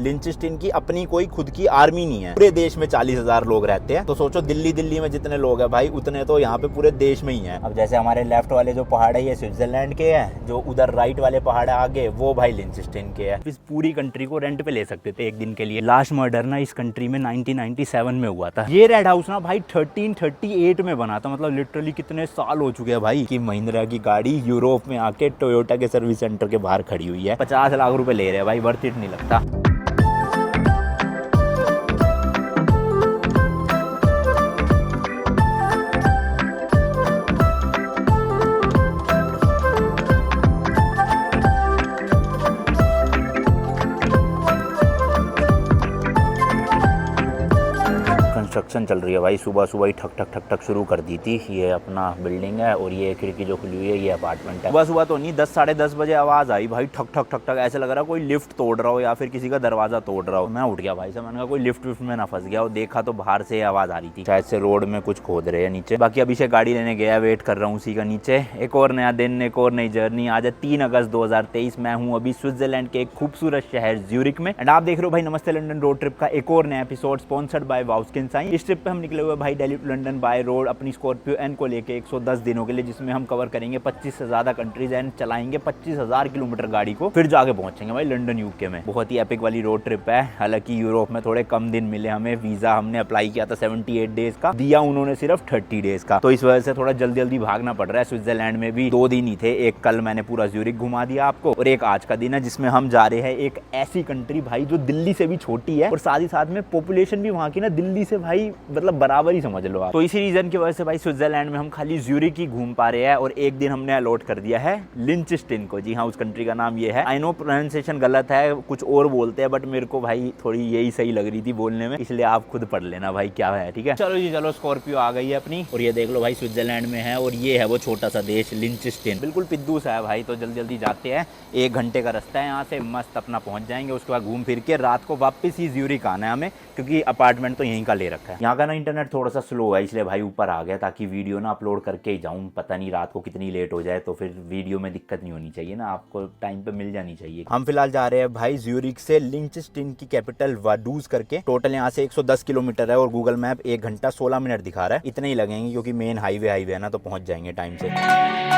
लिंचस्टेन की अपनी कोई खुद की आर्मी नहीं है, पूरे देश में 40,000 लोग रहते हैं। तो सोचो दिल्ली में जितने लोग हैं भाई उतने तो यहाँ पे पूरे देश में ही हैं। अब जैसे हमारे लेफ्ट वाले जो पहाड़ है ये स्विट्जरलैंड के हैं, जो उधर राइट वाले पहाड़ है आगे वो भाई लिंचस्टेन के हैं। इस पूरी कंट्री को रेंट पे ले सकते थे एक दिन के लिए। लास्ट मर्डर ना इस कंट्री में 1997 में हुआ था। ये रेड हाउस ना भाई 1338 में बना था, मतलब लिटरली कितने साल हो चुके हैं भाई कि महिंद्रा की गाड़ी यूरोप में आके टोयोटा के सर्विस सेंटर के बाहर खड़ी हुई है। 50 लाख रुपए ले रहे हैं भाई, वर्थ इट नहीं लगता। कंस्ट्रक्शन चल रही है भाई, सुबह सुबह ही ठक ठक ठक ठक शुरू कर दी थी। ये अपना बिल्डिंग है और ये खिड़की जो खुली हुई है ये अपार्टमेंट है। सुबह सुबह तो नहीं, 10 साढ़े 10 बजे आवाज़ आई भाई ठक ठक ठक ठक, ऐसे लग रहा कोई लिफ्ट तोड़ रहा हो या फिर किसी का दरवाजा तोड़ रहा हो। मैं उठ गया भाई से, मैंने कहा कोई लिफ्ट विफ्ट में ना फंस गया। और देखा तो बाहर से आवाज़ आ रही थी, शायद से रोड में कुछ खोद रहे हैं नीचे। बाकी अभी से गाड़ी लेने गया, वेट कर रहा हूँ उसी का नीचे। एक और नया दिन, एक और नई जर्नी। आज है 3 अगस्त 2023। मैं हूँ अभी स्विट्जरलैंड के एक खूबसूरत शहर ज्यूरिक में, एंड आप देख रहे हो भाई नमस्ते लंदन रोड ट्रिप का एक और नया episode sponsored by wow skin science. इस ट्रिप पे हम निकले हुए भाई Delhi to London by road अपनी स्कॉर्पियो एन को लेके 110 दिनों के लिए, जिसमें हम कवर करेंगे 25 से ज्यादा कंट्रीज एंड चलाएंगे 25,000 किलोमीटर गाड़ी को, फिर जाके पहुंचेंगे भाई लंदन यूके में। बहुत ही एपिक वाली रोड ट्रिप है। हालांकि यूरोप में थोड़े कम दिन मिले हमें, वीजा हमने अप्लाई किया था 78 डेज का, दिया उन्होंने सिर्फ 30 डेज का, तो इस वजह से थोड़ा जल्दी जल्दी भागना पड़ रहा है। स्विट्जरलैंड में भी 2 दिन ही थे, एक कल मैंने पूरा ज्यूरिक घुमा दिया आपको और एक आज का दिन है जिसमें हम जा रहे हैं एक ऐसी कंट्री भाई जो दिल्ली से भी छोटी है और साथ ही साथ में पॉपुलेशन भी वहाँ की ना दिल्ली से भाई मतलब बराबर ही समझ लो आप। तो इसी रीजन की वजह से भाई स्विट्जरलैंड में हम खाली ज्यूरिक ही घूम पा रहे हैं और एक दिन हमने अलॉट कर दिया है लिंचस्टेन को। जी हाँ, उस कंट्री का नाम ये है। आई नो प्रोनाउंसिएशन गलत है, कुछ और बोलते हैं, बट मेरे को भाई थोड़ी यही सही लग रही थी बोलने में, इसलिए आप खुद पढ़ लेना भाई क्या है, ठीक है। चलो जी चलो, स्कॉर्पियो आ गई है अपनी और ये देख लो भाई स्विट्जरलैंड में है और ये है वो छोटा सा देश लिंचस्टेन, बिल्कुल पिद्दू सा है भाई। तो जल्दी जल्दी जाते हैं, 1 घंटे का रास्ता है यहाँ से, मस्त अपना पहुंच जाएंगे। उसके बाद घूम फिर के रात को वापस ही ज्यूरिक आना है हमें, क्योंकि अपार्टमेंट तो यहीं का ले रखा है। यहाँ का ना इंटरनेट थोड़ा सा स्लो है, इसलिए भाई ऊपर आ गया ताकि वीडियो ना अपलोड करके ही जाऊँ। पता नहीं रात को कितनी लेट हो जाए, तो फिर वीडियो में दिक्कत नहीं होनी चाहिए ना, आपको टाइम पे मिल जानी चाहिए। हम फिलहाल जा रहे हैं भाई ज्यूरिक से लिंचस्टेन की कैपिटल वाडूज करके। टोटल यहाँ से 110 किलोमीटर है और गूगल मैप 1 घंटा 16 मिनट दिखा रहा है। इतने ही लगेंगे क्योंकि मेन हाईवे है ना, तो पहुंच जाएंगे टाइम से।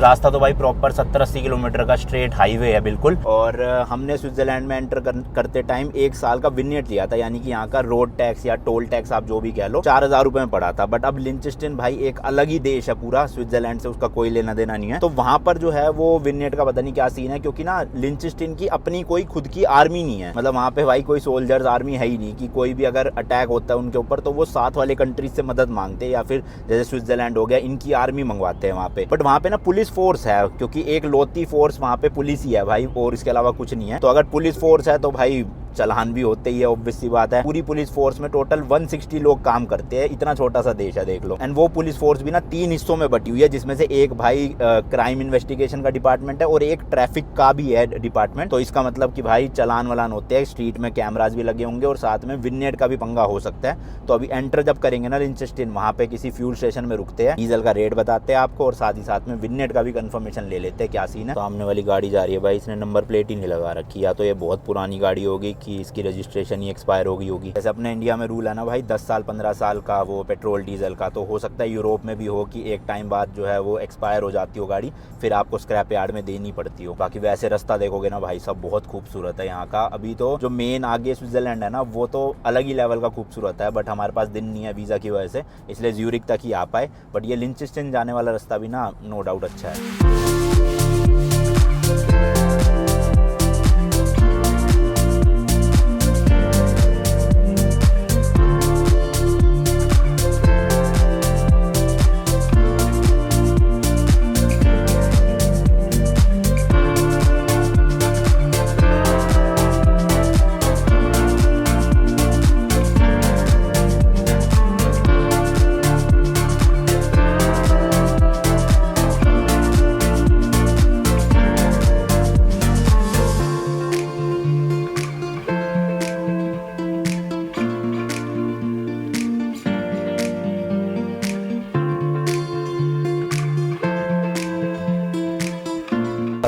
रास्ता तो भाई प्रॉपर 70-80 किलोमीटर का स्ट्रेट हाईवे है बिल्कुल। और हमने स्विट्जरलैंड में एंटर करते टाइम 1 साल का विनियट लिया था, यानी कि यहाँ का रोड टैक्स या टोल टैक्स आप जो भी कह लो 4,000 रुपए में पड़ा था। बट अब लिंचस्टेन भाई एक अलग ही देश है पूरा, स्विट्जरलैंड से उसका कोई लेना देना नहीं है। तो वहां पर जो है वो विनियट का पता नहीं क्या सीन है, क्योंकि ना लिंचस्टेन की अपनी कोई खुद की आर्मी नहीं है। मतलब वहाँ पे भाई कोई सोल्जर्स आर्मी है ही नहीं कि कोई भी अगर अटैक होता है उनके ऊपर तो वो साथ वाले कंट्रीज से मदद मांगते हैं, या फिर जैसे स्विट्जरलैंड हो गया इनकी आर्मी मंगवाते हैं वहाँ पे। बट वहाँ पे ना पुलिस फोर्स है, क्योंकि एक लौती फोर्स वहाँ पे पुलिस ही है भाई, और इसके अलावा कुछ नहीं है। तो अगर पुलिस फोर्स है तो भाई चलान भी होते ही है, ऑब्वियस सी बात है। पूरी पुलिस फोर्स में टोटल 160 लोग काम करते हैं, इतना छोटा सा देश है देख लो। एंड वो पुलिस फोर्स भी ना 3 हिस्सों में बटी हुई है, जिसमें से एक भाई क्राइम इन्वेस्टिगेशन का डिपार्टमेंट है और एक ट्रैफिक का भी है डिपार्टमेंट। तो इसका मतलब कि भाई चलान वलान होते हैं, स्ट्रीट में कैमराज भी लगे होंगे और साथ में विनियट का भी पंगा हो सकता है। तो अभी एंटर जब करेंगे ना लिंचस्टेन, वहाँ पे किसी फ्यूल स्टेशन में रुकते हैं, डीजल का रेट बताते हैं आपको और साथ ही साथ में विनियट का भी कंफर्मेशन ले लेते हैं क्या सीन है। सामने वाली गाड़ी जा रही है भाई, इसने नंबर प्लेट ही नहीं लगा रखी, या तो ये बहुत पुरानी गाड़ी होगी कि इसकी रजिस्ट्रेशन ही एक्सपायर हो गई होगी। जैसे अपने इंडिया में रूल है ना भाई 10 साल 15 साल का वो पेट्रोल डीजल का, तो हो सकता है यूरोप में भी हो कि एक टाइम बाद जो है वो एक्सपायर हो जाती हो गाड़ी, फिर आपको स्क्रैप यार्ड में देनी पड़ती हो। बाकी वैसे रास्ता देखोगे ना भाई सब बहुत खूबसूरत है यहाँ का। अभी तो जो मेन आगे स्विट्जरलैंड है ना वो तो अलग ही लेवल का खूबसूरत है, बट हमारे पास दिन नहीं है वीजा की वजह से, इसलिए ज्यूरिक तक ही आ पाए। बट ये लिंचस्टेन जाने वाला रास्ता भी ना नो डाउट अच्छा है।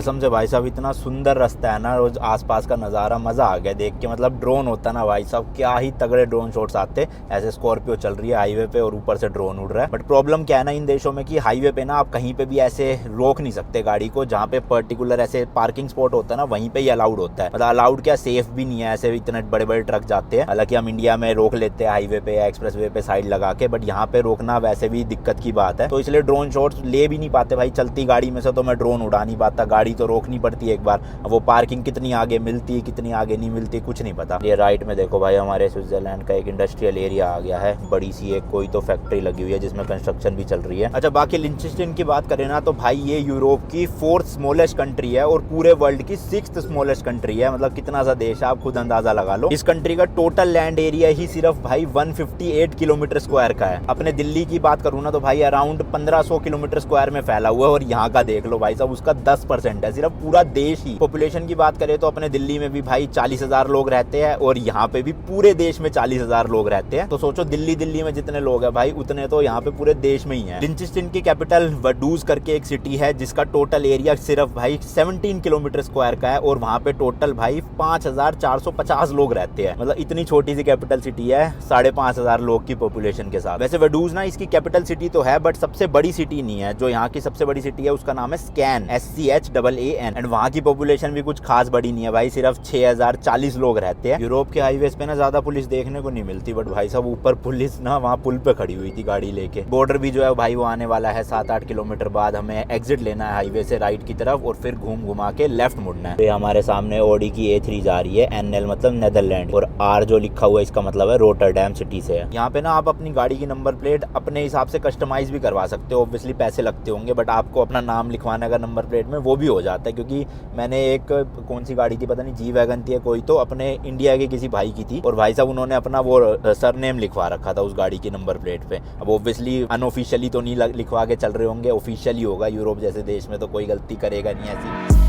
कसम से भाई साहब इतना सुंदर रास्ता है ना, रोज आसपास का नज़ारा मज़ा आ गया देख के। मतलब ड्रोन होता ना भाई साहब, क्या ही तगड़े ड्रोन शॉट्स आते। ऐसे स्कॉर्पियो चल रही है हाईवे पे और ऊपर से ड्रोन उड़ रहा है। बट प्रॉब्लम क्या है ना इन देशों में कि हाईवे पे ना आप कहीं पे भी ऐसे रोक नहीं सकते गाड़ी को। जहाँ पे पर्टिकुलर ऐसे पार्किंग स्पॉट होता है ना, वहीं पे ही अलाउड होता है। मतलब अलाउड क्या, सेफ भी नहीं है, ऐसे इतने बड़े बड़े ट्रक जाते हैं। हालांकि हम इंडिया में रोक लेते हैं हाईवे पे या एक्सप्रेस वे पे साइड लगा के, बट यहाँ पे रोकना वैसे भी दिक्कत की बात है। तो इसलिए ड्रोन शॉट्स ले भी नहीं पाते भाई। चलती गाड़ी में से तो मैं ड्रोन उड़ा नहीं पाता, गाड़ी तो रोकनी पड़ती है एक बार। अब वो पार्किंग कितनी आगे मिलती है कितनी आगे नहीं मिलती कुछ नहीं पता। ये राइट में देखो भाई हमारे स्विट्जरलैंड का एक इंडस्ट्रियल एरिया आ गया है, बड़ी सी एक कोई तो फैक्ट्री लगी हुई है जिसमें कंस्ट्रक्शन भी चल रही है। अच्छा बाकी लिंचेस्टाइन की बात करें ना तो भाई ये यूरोप की 4th स्मॉलेस्ट कंट्री है और पूरे वर्ल्ड की 6th स्मॉलेस्ट कंट्री है। मतलब कितना सा देश है आप खुद अंदाजा लगा लो। इस कंट्री का टोटल लैंड एरिया ही सिर्फ भाई 158 किलोमीटर स्क्वायर का है। अपने दिल्ली की बात करूँ ना तो भाई अराउंड 1500 किलोमीटर स्क्वायर में फैला हुआ है और यहाँ का देख लो भाई साहब उसका 10% है, सिर्फ पूरा देश ही। पॉपुलेशन की बात करें तो अपने दिल्ली में भी भाई 40,000 लोग रहते हैं और यहाँ पे भी पूरे देश में 40,000 लोग रहते हैं। तो सोचो दिल्ली में जितने लोग हैं भाई उतने तो यहाँ पे पूरे देश में ही है। लिंचेस्टाइन की कैपिटल वडूज करके एक सिटी है जिसका टोटल एरिया सिर्फ भाई 17 किलोमीटर स्क्वायर का है और वहाँ पे टोटल भाई 5,450 लोग रहते हैं। मतलब इतनी छोटी सी कैपिटल सिटी है 5,500 लोग की पॉपुलेशन के साथ। वैसे वडूज ना इसकी कैपिटल सिटी तो है बट सबसे बड़ी सिटी नहीं है। जो यहाँ की सबसे बड़ी सिटी है उसका नाम है स्कैन, SCHAAN, एंड वहाँ की पॉपुलेशन भी कुछ खास बड़ी नहीं है भाई, सिर्फ 6,040 लोग रहते हैं। यूरोप के हाईवेज पे ना ज्यादा पुलिस देखने को नहीं मिलती, बट भाई साहब ऊपर पुलिस ना वहाँ पुल पे खड़ी हुई थी गाड़ी लेके। बॉर्डर भी जो है भाई वो आने वाला है 7-8 किलोमीटर बाद। हमें एग्जिट लेना है हाईवे से राइट की तरफ और फिर घुमा के लेफ्ट मुड़ना है। तो हमारे सामने ऑडी की A3 जा रही है, NL मतलब नेदरलैंड, और R जो लिखा हुआ है इसका मतलब है रोटरडैम सिटी से है। यहाँ पे ना आप अपनी गाड़ी की नंबर प्लेट अपने हिसाब से कस्टमाइज भी करवा सकते हो। ऑब्वियसली पैसे लगते होंगे बट आपको अपना नाम लिखवाने का नंबर प्लेट में वो भी हो जाता है। क्योंकि मैंने एक कौन सी गाड़ी थी पता नहीं, जी वैगन थी कोई, तो अपने इंडिया के किसी भाई की थी और भाई साहब उन्होंने अपना वो सरनेम लिखवा रखा था उस गाड़ी की नंबर प्लेट पे। अब ऑब्वियसली अनऑफिशियली तो नहीं लिखवा के चल रहे होंगे, ऑफिशियली होगा। यूरोप जैसे देश में तो कोई गलती करेगा नहीं ऐसी।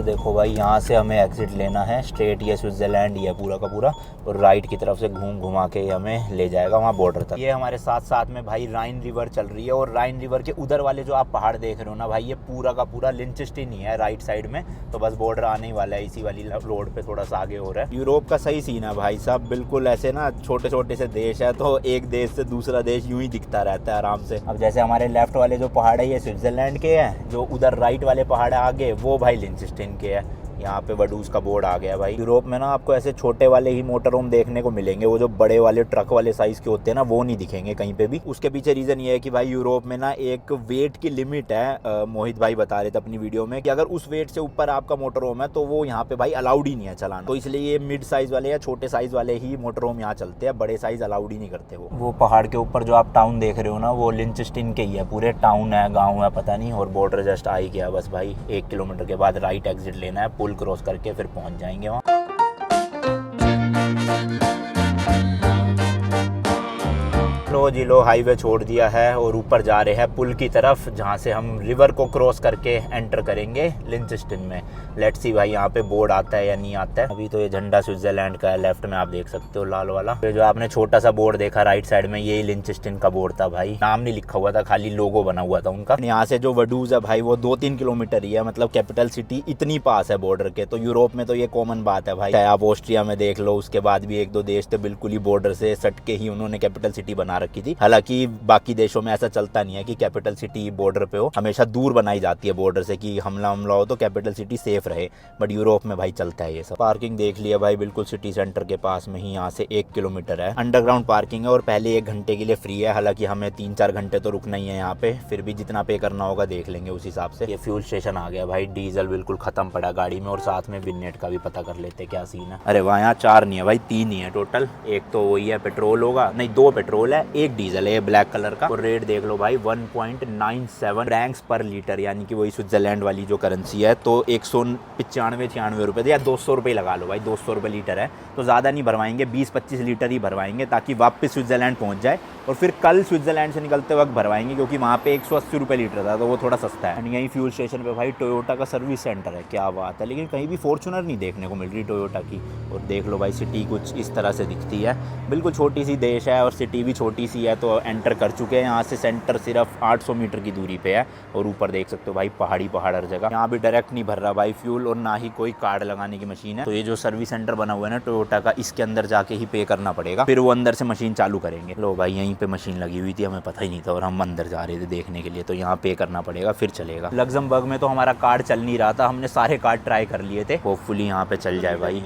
देखो भाई यहाँ से हमें एग्जिट लेना है स्ट्रेट, ये स्विट्जरलैंड ही है पूरा का पूरा, और राइट की तरफ से घुमा के हमें ले जाएगा वहाँ बॉर्डर तक। ये हमारे साथ साथ में भाई राइन रिवर चल रही है और राइन रिवर के उधर वाले जो आप पहाड़ देख रहे हो ना भाई, ये पूरा का पूरा लिंचेस्टाइन ही है राइट साइड में। तो बस बॉर्डर आने ही वाला है, इसी वाली रोड पे थोड़ा सा आगे हो रहा है। यूरोप का सही सीन है भाई साहब, बिल्कुल ऐसे ना छोटे छोटे से देश है तो एक देश से दूसरा देश यूं ही दिखता रहता है आराम से। अब जैसे हमारे लेफ्ट वाले जो पहाड़ है ये स्विट्जरलैंड के हैं, जो उधर राइट वाले पहाड़ है आगे वो भाई लिंचेस्टाइन के है। यहाँ पे वडूज का बोर्ड आ गया भाई। यूरोप में ना आपको ऐसे छोटे वाले ही मोटर होम देखने को मिलेंगे, वो जो बड़े वाले ट्रक वाले साइज के होते हैं ना वो नहीं दिखेंगे कहीं पे भी। उसके पीछे रीजन ये है कि भाई यूरोप में ना एक वेट की लिमिट है। मोहित भाई बता रहे थे अपनी वीडियो में कि अगर उस वेट से ऊपर आपका मोटर होम है तो वो यहाँ पे भाई अलाउड ही नहीं है चलाना। तो इसलिए ये मिड साइज वाले या छोटे साइज वाले ही मोटर होम यहाँ चलते हैं, बड़े साइज अलाउड ही नहीं करते। वो पहाड़ के ऊपर जो आप टाउन देख रहे हो ना वो लिंचेस्टाइन के ही है, पूरे टाउन है गाँव है पता नहीं, और बॉर्डर जस्ट आ ही गया बस भाई। 1 किलोमीटर के बाद राइट एग्जिट लेना है, पुल क्रॉस करके फिर पहुंच जाएंगे वहाँ। लो जी लो, हाईवे छोड़ दिया है और ऊपर जा रहे हैं पुल की तरफ, जहाँ से हम रिवर को क्रॉस करके एंटर करेंगे लिंचेस्टाइन में। लेट्स सी भाई यहाँ पे बोर्ड आता है या नहीं आता है। अभी तो ये झंडा स्विट्जरलैंड का है, लेफ्ट में आप देख सकते हो लाल वाला। तो जो आपने छोटा सा बोर्ड देखा राइट साइड में, यही लिंचेस्टाइन का बोर्ड था भाई। नाम नहीं लिखा हुआ था, खाली लोगो बना हुआ था उनका। यहाँ से जो वडूज है भाई वो 2-3 किलोमीटर ही है, मतलब कैपिटल सिटी इतनी पास है बॉर्डर के। तो यूरोप में तो ये कॉमन बात है भाई, चाहे आप ऑस्ट्रिया में देख लो, उसके बाद भी 1-2 देश तो बिल्कुल ही बॉर्डर से सट के ही उन्होंने कैपिटल सिटी बना रखी थी। हालांकि बाकी देशों में ऐसा चलता नहीं है कि कैपिटल सिटी बॉर्डर पे हो, हमेशा दूर बनाई जाती है बॉर्डर से कि हमला हो तो कैपिटल सिटी सेफ रहे, बट यूरोप में भाई चलता है ये सब। पार्किंग देख लिया भाई, बिल्कुल सिटी सेंटर के पास में ही, यहाँ से 1 किलोमीटर है। अंडरग्राउंड पार्किंग है और पहले 1 घंटे के लिए फ्री है। हालांकि हमें 3-4 घंटे तो रुकना ही है यहाँ पे, फिर भी जितना पे करना होगा देख लेंगे उस हिसाब से। ये फ्यूल स्टेशन आ गया भाई, डीजल बिल्कुल खत्म पड़ा गाड़ी में, और साथ में विनेट का भी पता कर लेते क्या सीन है। अरे वहाँ यहाँ 4 नहीं है भाई, 3 ही है टोटल। एक तो वही है पेट्रोल होगा, नहीं 2 पेट्रोल है, 1 डीजल है ब्लैक कलर का। और रेट देख लो भाई 1.97 फ्रैंक्स पर लीटर, यानी कि वही स्विट्जरलैंड वाली जो करेंसी है। तो 195-96 रुपये या 200 रुपये लगा लो भाई, 200 रुपये लीटर है तो ज़्यादा नहीं भरवाएंगे, 20-25 लीटर ही भरवाएंगे ताकि वापस स्विट्जरलैंड पहुँच जाए। और फिर कल स्विट्जरलैंड से निकलते वक्त भरवाएंगे, क्योंकि वहाँ पे 180 रुपये लीटर था तो वो थोड़ा सस्ता है। यहीं फ्यूल स्टेशन पे भाई टोयोटा का सर्विस सेंटर है, क्या बात है। लेकिन कहीं भी फॉर्च्यूनर नहीं देखने को मिल रही टोयोटा की। और देख लो भाई सिटी कुछ इस तरह से दिखती है, बिल्कुल छोटी सी देश है और सिटी भी छोटी सी है। तो एंटर कर चुके हैं, यहाँ से सेंटर सिर्फ 800 मीटर की दूरी पे है। और ऊपर देख सकते हो भाई पहाड़ हर जगह। यहाँ भी डायरेक्ट नहीं भर रहा भाई फ्यूल, और ना ही कोई कार्ड लगाने की मशीन है। तो ये जो सर्विस सेंटर बना हुआ है ना टोयोटा का, इसके अंदर जाके ही पे करना पड़ेगा, फिर वो अंदर से मशीन चालू करेंगे। लो भाई यहीं पे मशीन लगी हुई थी, हमें पता ही नहीं था और हम अंदर जा रहे थे देखने के लिए। तो यहाँ पे करना पड़ेगा फिर चलेगा। लग्जमबर्ग में तो हमारा कार्ड चल नहीं रहा था, हमने सारे कार्ड ट्राई कर लिए थे, होपफुली यहाँ पे चल जाए भाई।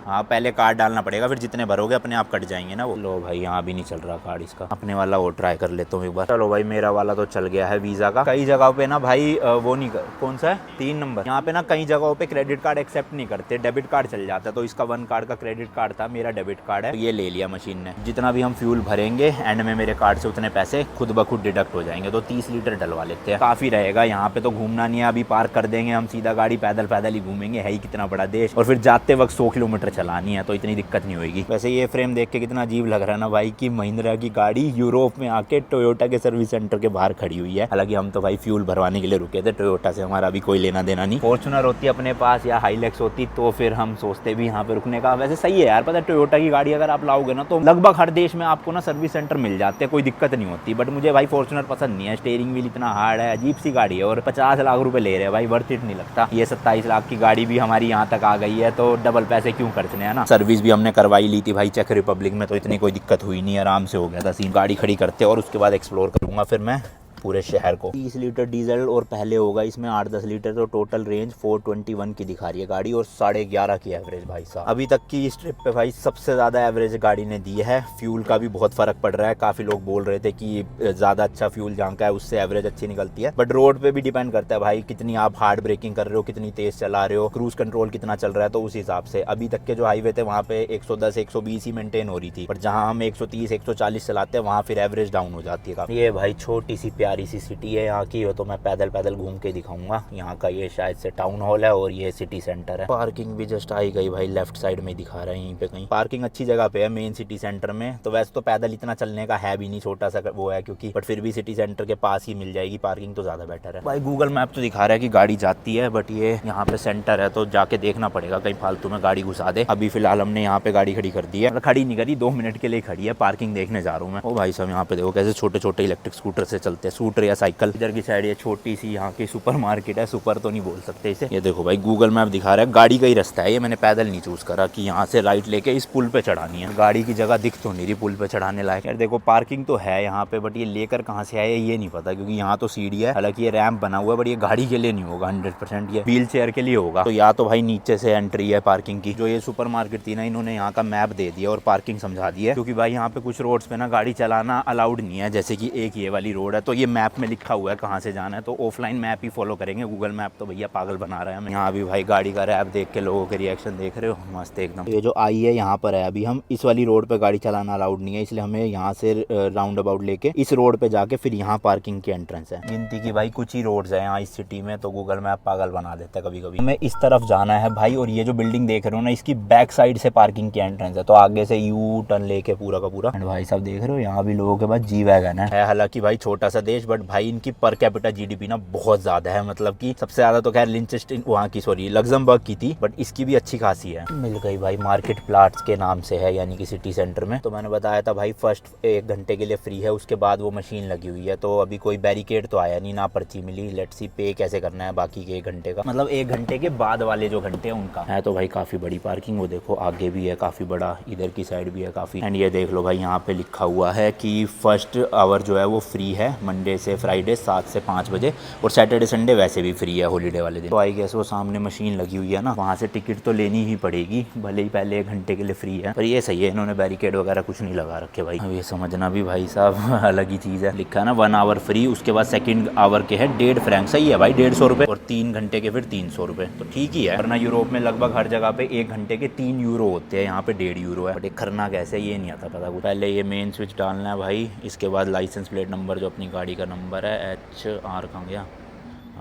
हाँ पहले कार्ड डालना पड़ेगा, फिर जितने भरोगे अपने आप कट जाएंगे ना वो। लो भाई यहाँ भी नहीं चल रहा कार्ड इसका, अपने वाला वो ट्राई कर लेता हूँ एक बार। चलो भाई मेरा वाला तो चल गया है वीज़ा का। कई जगहों पे ना भाई वो नहीं कौन सा है 3 नंबर, यहाँ पे ना कई जगहों पे क्रेडिट कार्ड एक्सेप्ट नहीं करते, डेबिट कार्ड चल जाता है। तो इसका 1 कार्ड का क्रेडिट कार्ड था, मेरा डेबिट कार्ड है। ये ले लिया मशीन ने। जितना भी हम फ्यूल भरेंगे एंड में मेरे कार्ड से उतने पैसे खुद ब खुद डिडक्ट हो जाएंगे। तो 30 लीटर डलवा लेते हैं, काफ़ी रहेगा। यहाँ पे तो घूमना नहीं है, अभी पार्क कर देंगे हम, सीधा गाड़ी पैदल पैदल ही घूमेंगे, है ही कितना बड़ा देश। और फिर जाते वक्त 100 किलोमीटर चलानी है, तो इतनी दिक्कत नहीं होगी। वैसे ये फ्रेम देख के कितना अजीब लग रहा है ना भाई, कि महिंद्रा की गाड़ी यूरोप में आके टोयोटा के सर्विस सेंटर के बाहर खड़ी हुई है। हालांकि हम तो भाई फ्यूल भरवाने के लिए रुके थे, टोयोटा से हमारा अभी कोई लेना देना नहीं। फॉर्च्यूनर होती अपने पास या हाईलैक्स होती तो फिर हम सोचते भी यहाँ पे रुकने का। वैसे सही है यार, पता है टोयोटा की गाड़ी अगर आप लाओगे ना तो लगभग हर देश में आपको ना सर्विस सेंटर मिल जाते हैं, कोई दिक्कत नहीं होती। बट मुझे भाई फॉर्च्यूनर पसंद नहीं है, स्टीयरिंग व्हील इतना हार्ड है, अजीब सी गाड़ी है, और 50 लाख रुपए ले रहे हैं भाई, वर्थ इट नहीं लगता। ये 27 लाख की गाड़ी भी हमारी यहाँ तक आ गई है, तो डबल पैसे क्यों खर्चने, है ना। सर्विस भी हमने करवाई ली थी भाई चेक रिपब्लिक में, तो इतनी कोई दिक्कत हुई नहीं, आराम से हो गया था सीन। गाड़ी खड़ी करते और उसके बाद एक्सप्लोर करूंगा फिर मैं पूरे शहर को। 30 लीटर डीजल और पहले होगा इसमें 8-10 लीटर, तो टोटल रेंज 421 की दिखा रही है गाड़ी, और 11.5 की एवरेज भाई साहब। अभी तक की इस ट्रिप पे भाई सबसे ज़्यादा एवरेज गाड़ी ने दी है। फ्यूल का भी बहुत फ़र्क पड़ रहा है, काफ़ी लोग बोल रहे थे कि ज़्यादा अच्छा फ्यूल जहाँ का है उससे एवरेज अच्छी निकलती है। बट रोड पे भी डिपेंड करता है भाई, कितनी आप हार्ड ब्रेकिंग कर रहे हो, कितनी तेज़ चला रहे हो, क्रूज कंट्रोल कितना चल रहा है, तो उस हिसाब से। अभी तक के जो हाईवे थे वहाँ पे 110-120 ही मेंटेन हो रही थी, पर जहाँ हम 130-140 चलाते हैं वहाँ फिर एवरेज डाउन हो जाती है। ये भाई छोटी सी प्यारी सी सिटी है यहाँ की, हो तो मैं पैदल पैदल घूम के दिखाऊंगा। यहाँ का ये शायद से टाउन हॉल है और ये सिटी सेंटर है। पार्किंग भी जस्ट आई गई भाई, लेफ्ट साइड में दिखा रहा है यहीं पे कहीं। पार्किंग अच्छी जगह पे है मेन सिटी सेंटर में, तो वैसे तो पैदल इतना चलने का है भी नहीं, छोटा सा वो है क्योंकि, बट फिर भी सिटी सेंटर के पास ही मिल जाएगी पार्किंग, तो ज्यादा बेटर है भाई। गूगल मैप तो दिखा रहा है कि गाड़ी जाती है, बट ये यहाँ पे सेंटर है तो जाके देखना पड़ेगा कहीं फालतू में गाड़ी घुसा दे। अभी फिलहाल हमने यहाँ पे गाड़ी खड़ी कर दी है, खड़ी नहीं करी, 2 मिनट के लिए खड़ी है, पार्किंग देखने जा रहा हूँ मैं। ओ भाई साहब यहाँ पे देखो कैसे छोटे छोटे इलेक्ट्रिक स्कूटर से चलते हैं, स्कूटर या साइकिल। इधर की साइड ये छोटी सी यहाँ की सुपर मार्केट है, सुपर तो नहीं बोल सकते इसे। ये देखो भाई गूगल मैप दिखा रहा है गाड़ी का ही रास्ता है ये, मैंने पैदल नहीं चूज करा कि यहाँ से राइट लेके इस पुल पे चढ़ानी है। गाड़ी की जगह दिख तो नहीं रही पुल पे चढ़ाने लायक। यार देखो पार्किंग तो है यहाँ पे, बट ये लेकर कहाँ से आए ये नहीं पता, क्योंकि यहाँ तो सीढ़ी है, हालांकि ये रैंप बना हुआ है, बट ये गाड़ी के लिए नहीं होगा 100%, ये व्हील चेयर के लिए होगा। तो या तो भाई नीचे से एंट्री है पार्किंग की। जो ये सुपर मार्केट थी ना, इन्होंने यहाँ का मैप दे दिया और पार्किंग समझा दी है, क्योंकि भाई यहाँ पे कुछ रोड्स पे ना गाड़ी चलाना अलाउड नहीं है, जैसे कि एक ये वाली रोड है, तो ये मैप में लिखा हुआ है कहाँ से जाना है, तो ऑफलाइन मैप ही फॉलो करेंगे। गूगल मैप तो भैया पागल बना रहा है हमें। यहाँ भी भाई गाड़ी का रैप देख के लोगों के रिएक्शन देख रहे हो, मस्त एकदम। ये जो आई है यहाँ पर है, अभी हम इस वाली रोड पे गाड़ी चलाना अलाउड नहीं है, इसलिए हमें यहाँ से राउंड अबाउट लेके इस रोड पे जाके फिर यहाँ पार्किंग की एंट्रेंस है। गिनती की भाई कुछ ही रोड्स है यहाँ इस सिटी में, तो गूगल मैप पागल बना देता है कभी कभी। हमें इस तरफ जाना है भाई, और ये जो बिल्डिंग देख रहे हो ना, इसकी बैक साइड से पार्किंग की एंट्रेंस है, तो आगे से यू टर्न लेके पूरा का पूरा। भाई साहब देख रहे हो यहाँ भी लोगों के पास जी वैगन है। हालांकि भाई छोटा सा देश, देश, बट भाई इनकी पर कैपिटा जीडीपी ना बहुत ज़्यादा है, मतलब कि सबसे ज़्यादा तो खैर लिंचेस्टाइन वहाँ की सॉरी लग्जमबर्ग की थी, बट इसकी भी अच्छी खासी है। मिल गई भाई, मार्केट प्लाट्स के नाम से है, यानी कि सिटी सेंटर में। तो मैंने बताया था भाई फर्स्ट 1 घंटे के लिए फ्री है, उसके बाद वो मशीन लगी हुई है। तो अभी कोई बैरिकेड तो आया नहीं, ना पर्ची मिली। लेट्स सी पे कैसे करना है बाकी के 1 घंटे का, मतलब 1 घंटे के बाद वाले जो घंटे हैं उनका है। तो भाई काफ़ी बड़ी पार्किंग, वो देखो आगे भी है काफ़ी बड़ा, इधर की साइड भी है काफ़ी। एंड ये देख लो भाई यहाँ पे लिखा हुआ है कि फर्स्ट आवर जो है वो फ्री है मंडे से फ्राइडे 7 से 5 बजे, और सैटरडे संडे वैसे भी फ्री है हॉलीडे वाले दिन। तो आई गेस वो सामने मशीन लगी हुई है ना, वहाँ से टिकट तो लेनी ही पड़ेगी, भले ही पहले 1 घंटे के लिए फ्री है। पर ये सही है, इन्होंने बैरिकेड वगैरह कुछ नहीं लगा रखे भाई। अब ये समझना भी भाई साहब अलग ही चीज़ है। लिखा है ना 1 आवर फ्री, उसके बाद सेकंड आवर के है 1.5 फ्रैंक, सही है भाई 150 रुपये, और 3 घंटे के फिर 300 रुपये, तो ठीक ही है। वरना यूरोप में लगभग हर जगह पे 1 घंटे के 3 यूरो होते हैं, यहाँ पे 1.5 यूरो है। बट करना कैसे ये नहीं आता पता। पहले ये मेन स्विच डालना है भाई, इसके बाद लाइसेंस प्लेट नंबर जो अपनी गाड़ी का नंबर है HR कहाँ गया,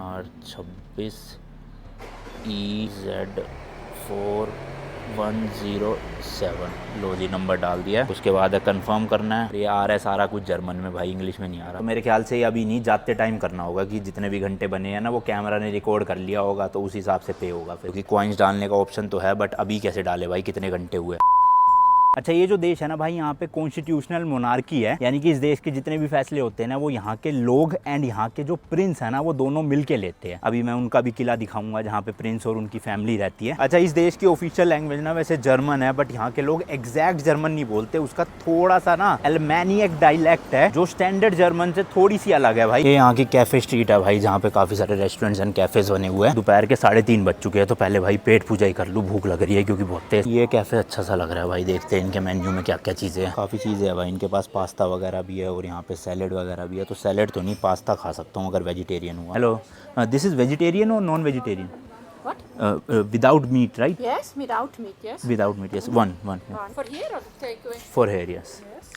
R26 EZ4107, लो जी नंबर डाल दिया है। उसके बाद कंफर्म करना है। ये आ रहा है सारा कुछ जर्मन में भाई, इंग्लिश में नहीं आ रहा। तो मेरे ख्याल से ये अभी नहीं, जाते टाइम करना होगा कि जितने भी घंटे बने हैं ना वो कैमरा ने रिकॉर्ड कर लिया होगा, तो उस हिसाब से पे होगा फिर, क्योंकि कॉइन्स डालने का ऑप्शन तो है, बट अभी कैसे डाले भाई, कितने घंटे हुए। अच्छा, ये जो देश है ना भाई, यहाँ पे कॉन्स्टिट्यूशनल मोनार्की है, यानी कि इस देश के जितने भी फैसले होते हैं ना वो यहाँ के लोग एंड यहाँ के जो प्रिंस है ना वो दोनों मिलके लेते हैं। अभी मैं उनका भी किला दिखाऊंगा जहाँ पे प्रिंस और उनकी फैमिली रहती है। अच्छा, इस देश की ऑफिशियल लैंग्वेज ना वैसे जर्मन है, बट यहाँ के लोग एग्जैक्ट जर्मन नहीं बोलते, उसका थोड़ा सा ना एल्मेनियक डायलैक्ट है जो स्टैंडर्ड जर्मन से थोड़ी सी अलग है भाई। ये यहाँ की कैफे स्ट्रीट है भाई, जहाँ पे काफी सारे रेस्टोरेंट्स एंड कैफेज बने हुए हैं। दोपहर के 3:30 बज चुके हैं, तो पहले भाई पेट पूजा ही कर लूँ, भूख लग रही है क्योंकि बहुत तेज। ये कैफे अच्छा सा लग रहा है भाई, देखते हैं इनके मेन्यू में क्या क्या चीज़ें हैं। काफ़ी चीज़ें हैं भाई इनके पास, पास्ता वगैरह भी है और यहाँ पे सैलेड वगैरह भी है। तो सैलेड तो नहीं, पास्ता खा सकता हूँ अगर वेजिटेरियन हुआ। हेलो, दिस इज़ वेजिटेरियन और non vegetarian? What? Without meat, right? Yes, without meat, yes. Without meat, yes. One. One. For here or takeaway? For here, yes. Yes.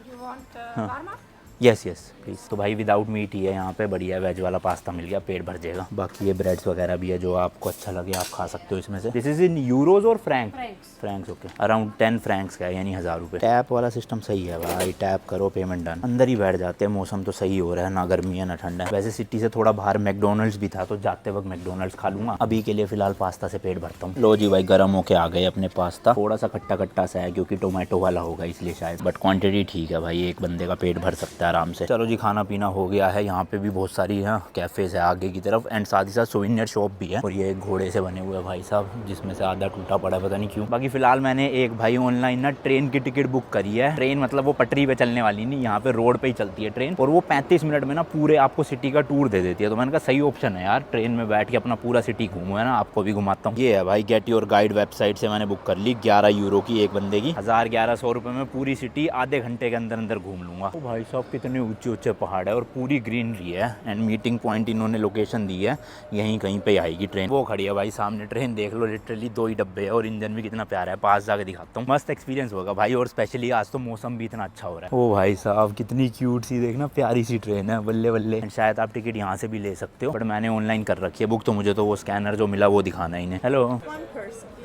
You want warmer? Yes yes please. तो भाई without meet ही है यहाँ पे, बढ़िया veg वाला pasta मिल गया, पेट भर जाएगा। बाकी ये ब्रेड्स वगैरह भी है, जो आपको अच्छा लगे आप खा सकते हो इसमें से। दिस इज इन यूरोज और Frank? Franks, okay. Around 10 Franks का है, यानी 1000 रुपये। टैप वाला सिस्टम सही है भाई, टैप करो पेमेंट डन। अंदर ही बैठ जाते हैं, मौसम तो सही हो रहा है, ना गर्मी है ना ठंडा है। वैसे सिटी से थोड़ा बाहर मैकडोनल्ड्स भी था, तो जाते वक्त मैकडोनल्ड्स खा लूंगा। अभी के लिए फिलहाल पास्ता से पेट भरता हूँ। लो जी भाई, गर्म होके आ गए अपने पास्ता। थोड़ा सा खट्टा खट्टा सा है क्योंकि टोमेटो वाला होगा इसलिए शायद, बट क्वांटिटी ठीक है भाई, एक बंदे का पेट भर सकता है आराम से। चलो जी, खाना पीना हो गया है। यहाँ पे भी बहुत सारी कैफेज है आगे की तरफ, एंड साथ ही साथ सोविनियर शॉप भी है। और ये एक घोड़े से बने हुए भाई साहब, जिसमें से आधा टूटा पड़ा है, पता नहीं क्यों। बाकी फिलहाल मैंने एक भाई ऑनलाइन ना ट्रेन की टिकट बुक करी है। ट्रेन मतलब वो पटरी पे चलने वाली नहीं, यहाँ पे रोड पे ही चलती है ट्रेन, और वो 35 मिनट में ना पूरे आपको सिटी का टूर दे देती है। तो मैंने कहा सही ऑप्शन है यार, ट्रेन में बैठ के अपना पूरा सिटी घूमू, है ना, आपको भी घुमाता हूँ। ये है भाई गेट योर गाइड वेबसाइट से मैंने बुक कर ली, 11 यूरो की एक बंदे की, 1100 रुपये में पूरी सिटी आधे घंटे के अंदर अंदर घूम लूंगा। तो भाई साहब कितने ऊंचे ऊंचे पहाड़ है और पूरी ग्रीनरी है, एंड मीटिंग पॉइंट इन्होंने लोकेशन दी है, यहीं कहीं पे आएगी ट्रेन। वो खड़ी है भाई सामने ट्रेन, देख लो लिटरली 2 ही डब्बे है, और इंजन भी कितना प्यारा है, पास जाके दिखाता हूँ। मस्त एक्सपीरियंस होगा भाई, और स्पेशली आज तो मौसम भी इतना अच्छा हो रहा है। ओ भाई साहब कितनी क्यूट सी, देखना प्यारी सी ट्रेन है, बल्ले बल्ले। शायद आप टिकट यहाँ से भी ले सकते हो, बट मैंने ऑनलाइन कर रखी है बुक, तो मुझे तो वो स्कैनर जो मिला वो दिखाना ही नहीं। Hello,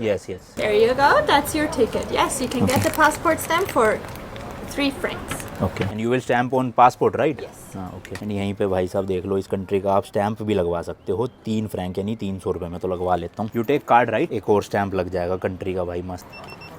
yes yes, There you go, that's your ticket. Yes, you can get the passport stamp for 3 francs. Okay, and you will stamp on passport right? Yes. हाँ ओके। एंड यहीं पे भाई साहब देख लो, इस कंट्री का आप स्टैंप भी लगवा सकते हो, 3 फ्रैंक यानी 300 रुपये में। तो लगवा लेता हूँ। यू टेक कार्ड राइट, एक और स्टैंप लग जाएगा कंट्री का भाई, मस्त।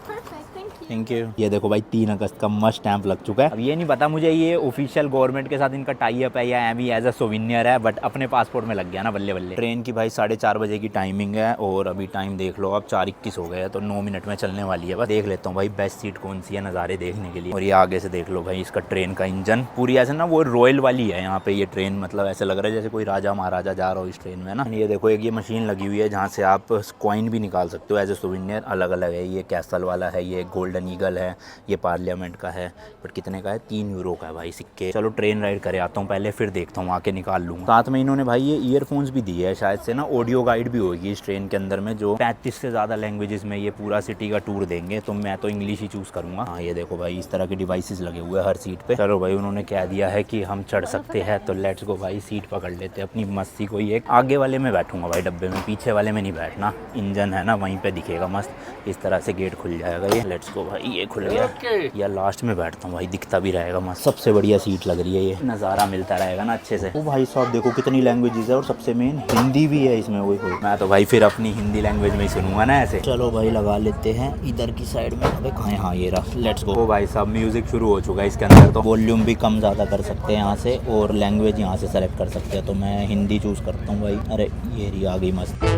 Perfect, thank you. Thank you. ये देखो भाई 3 अगस्त का मस्त स्टैंप लग चुका है। अब ये नहीं पता मुझे ये ऑफिशियल गवर्नमेंट के साथ इनका टाई अप है या एम एज अ सोविनियर है, बट अपने पासपोर्ट में लग गया ना, बल्ले बल्ले। ट्रेन की भाई 4:30 बजे की टाइमिंग है, और अभी टाइम देख लो अब 4:21 हो गए हैं, तो 9 मिनट में चलने वाली है। बस देख लेता हूँ भाई बेस्ट सीट कौन सी है नज़ारे देखने के लिए। और ये आगे से देख लो भाई इसका ट्रेन का इंजन, पूरी ऐसे ना वो रॉयल वाली है यहाँ पे ये ट्रेन, मतलब ऐसे लग रहा है जैसे कोई राजा महाराजा जा रहा हो इस ट्रेन में ना। ये देखो एक ये मशीन लगी हुई है जहाँ से आप कॉइन भी निकाल सकते हो एज ए सोविनियर, अलग अलग है। ये कैसल वाला है, ये गोल्डन ईगल है, ये पार्लियामेंट का है, बट कितने का है? 3 यूरो का है भाई सिक्के। चलो ट्रेन राइड करे आता हूँ पहले, फिर देखता हूँ आके निकाल लूँगा। साथ में इन्होंने भाई ये ईयरफोन्स भी दिए है, शायद से ना ऑडियो गाइड भी होगी इस ट्रेन के अंदर में, जो 35 से ज़्यादा लैंग्वेजेस में ये पूरा सिटी का टूर देंगे। तो मैं तो इंग्लिश ही चूज़ करूँगा। हाँ ये देखो भाई इस तरह के डिवाइसेस लगे हुए हैं हर सीट पे। चलो भाई उन्होंने कह दिया है कि हम चढ़ सकते हैं, तो लेट्स गो भाई, सीट पकड़ लेते हैं अपनी मस्ती को। एक आगे वाले में बैठूंगा भाई डब्बे में, पीछे वाले में नहीं बैठना। इंजन है ना वहीं पे दिखेगा मस्त, इस तरह से गेट खुल जाएगा ये। Let's go. देखो भाई ये खुल गया। या लास्ट में बैठता हूँ भाई, दिखता भी रहेगा मस्त। सबसे बढ़िया सीट लग रही है ये, नज़ारा मिलता रहेगा ना अच्छे से। ओ भाई साहब देखो कितनी लैंग्वेजेस है और सबसे मेन हिंदी भी है इसमें। वही मैं तो भाई फिर अपनी हिंदी लैंग्वेज में ही सुनूंगा ना ऐसे। चलो भाई लगा लेते हैं इधर की साइड में। अबे कहाँ है? हाँ ये रहा, लेट्स गो। ओ भाई साहब म्यूजिक शुरू हो चुका है इसके अंदर। तो वॉल्यूम भी कम ज़्यादा कर सकते हैं यहाँ से और लैंग्वेज यहाँ से सेलेक्ट कर सकते हैं। तो मैं हिंदी चूज़ करता हूँ भाई। अरे ये रही आ गई मस्त।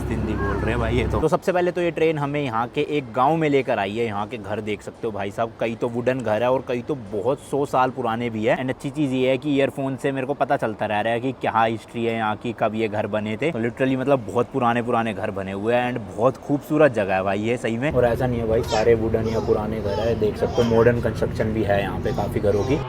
हिंदी बोल रहे हैं भाई ये तो सबसे पहले तो ये ट्रेन हमें यहाँ के एक गांव में लेकर आई है। यहाँ के घर देख सकते हो भाई साहब, कई तो वुडन घर है और कई तो बहुत 100 साल पुराने भी है। एंड अच्छी चीज़ ये है कि ईयरफोन से मेरे को पता चलता रह रहा है कि क्या हिस्ट्री है यहाँ की, कब ये घर बने थे। तो लिटरली मतलब बहुत पुराने घर बने हुए हैं एंड बहुत खूबसूरत जगह है भाई ये सही में। और ऐसा नहीं है भाई सारे वुडन या पुराने घर है, देख सकते हो मॉडर्न कंस्ट्रक्शन भी है यहाँ पे काफ़ी घरों की।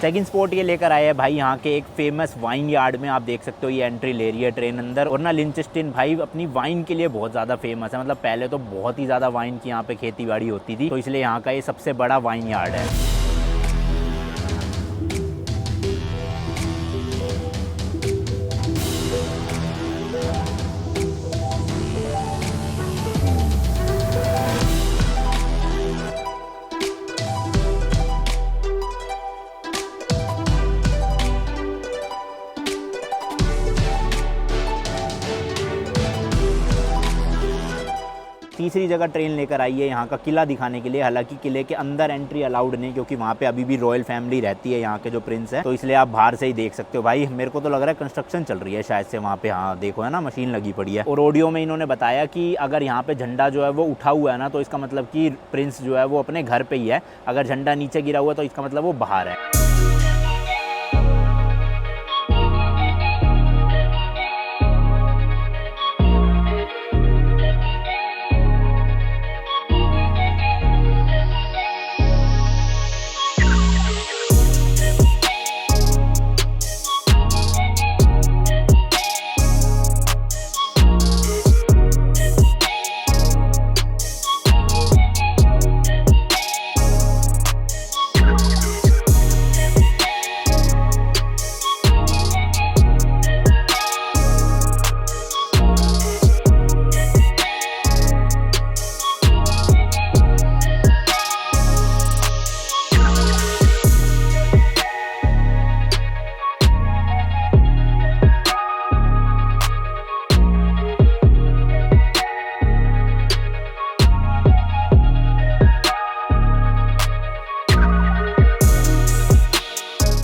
सेकंड स्पॉट ये लेकर आए हैं भाई यहाँ के एक फेमस वाइन यार्ड में। आप देख सकते हो ये एंट्री ले रही है ट्रेन अंदर। और ना लिंचेस्टाइन भाई अपनी वाइन के लिए बहुत ज़्यादा फेमस है। मतलब पहले तो बहुत ही ज़्यादा वाइन की यहाँ पे खेती बाड़ी होती थी, तो इसलिए यहाँ का ये सबसे बड़ा वाइन यार्ड है। तीसरी जगह ट्रेन लेकर आई है यहाँ का किला दिखाने के लिए। हालांकि किले के अंदर एंट्री अलाउड नहीं, क्योंकि वहाँ पे अभी भी रॉयल फैमिली रहती है यहाँ के जो प्रिंस है, तो इसलिए आप बाहर से ही देख सकते हो भाई। मेरे को तो लग रहा है कंस्ट्रक्शन चल रही है शायद से वहाँ पे। हाँ देखो है ना, मशीन लगी पड़ी है। और ऑडियो में इन्होंने बताया कि अगर यहाँ पे झंडा जो है वो उठा हुआ है ना, तो इसका मतलब कि प्रिंस जो है वो अपने घर पे ही है। अगर झंडा नीचे गिरा हुआ है तो इसका मतलब वो बाहर है।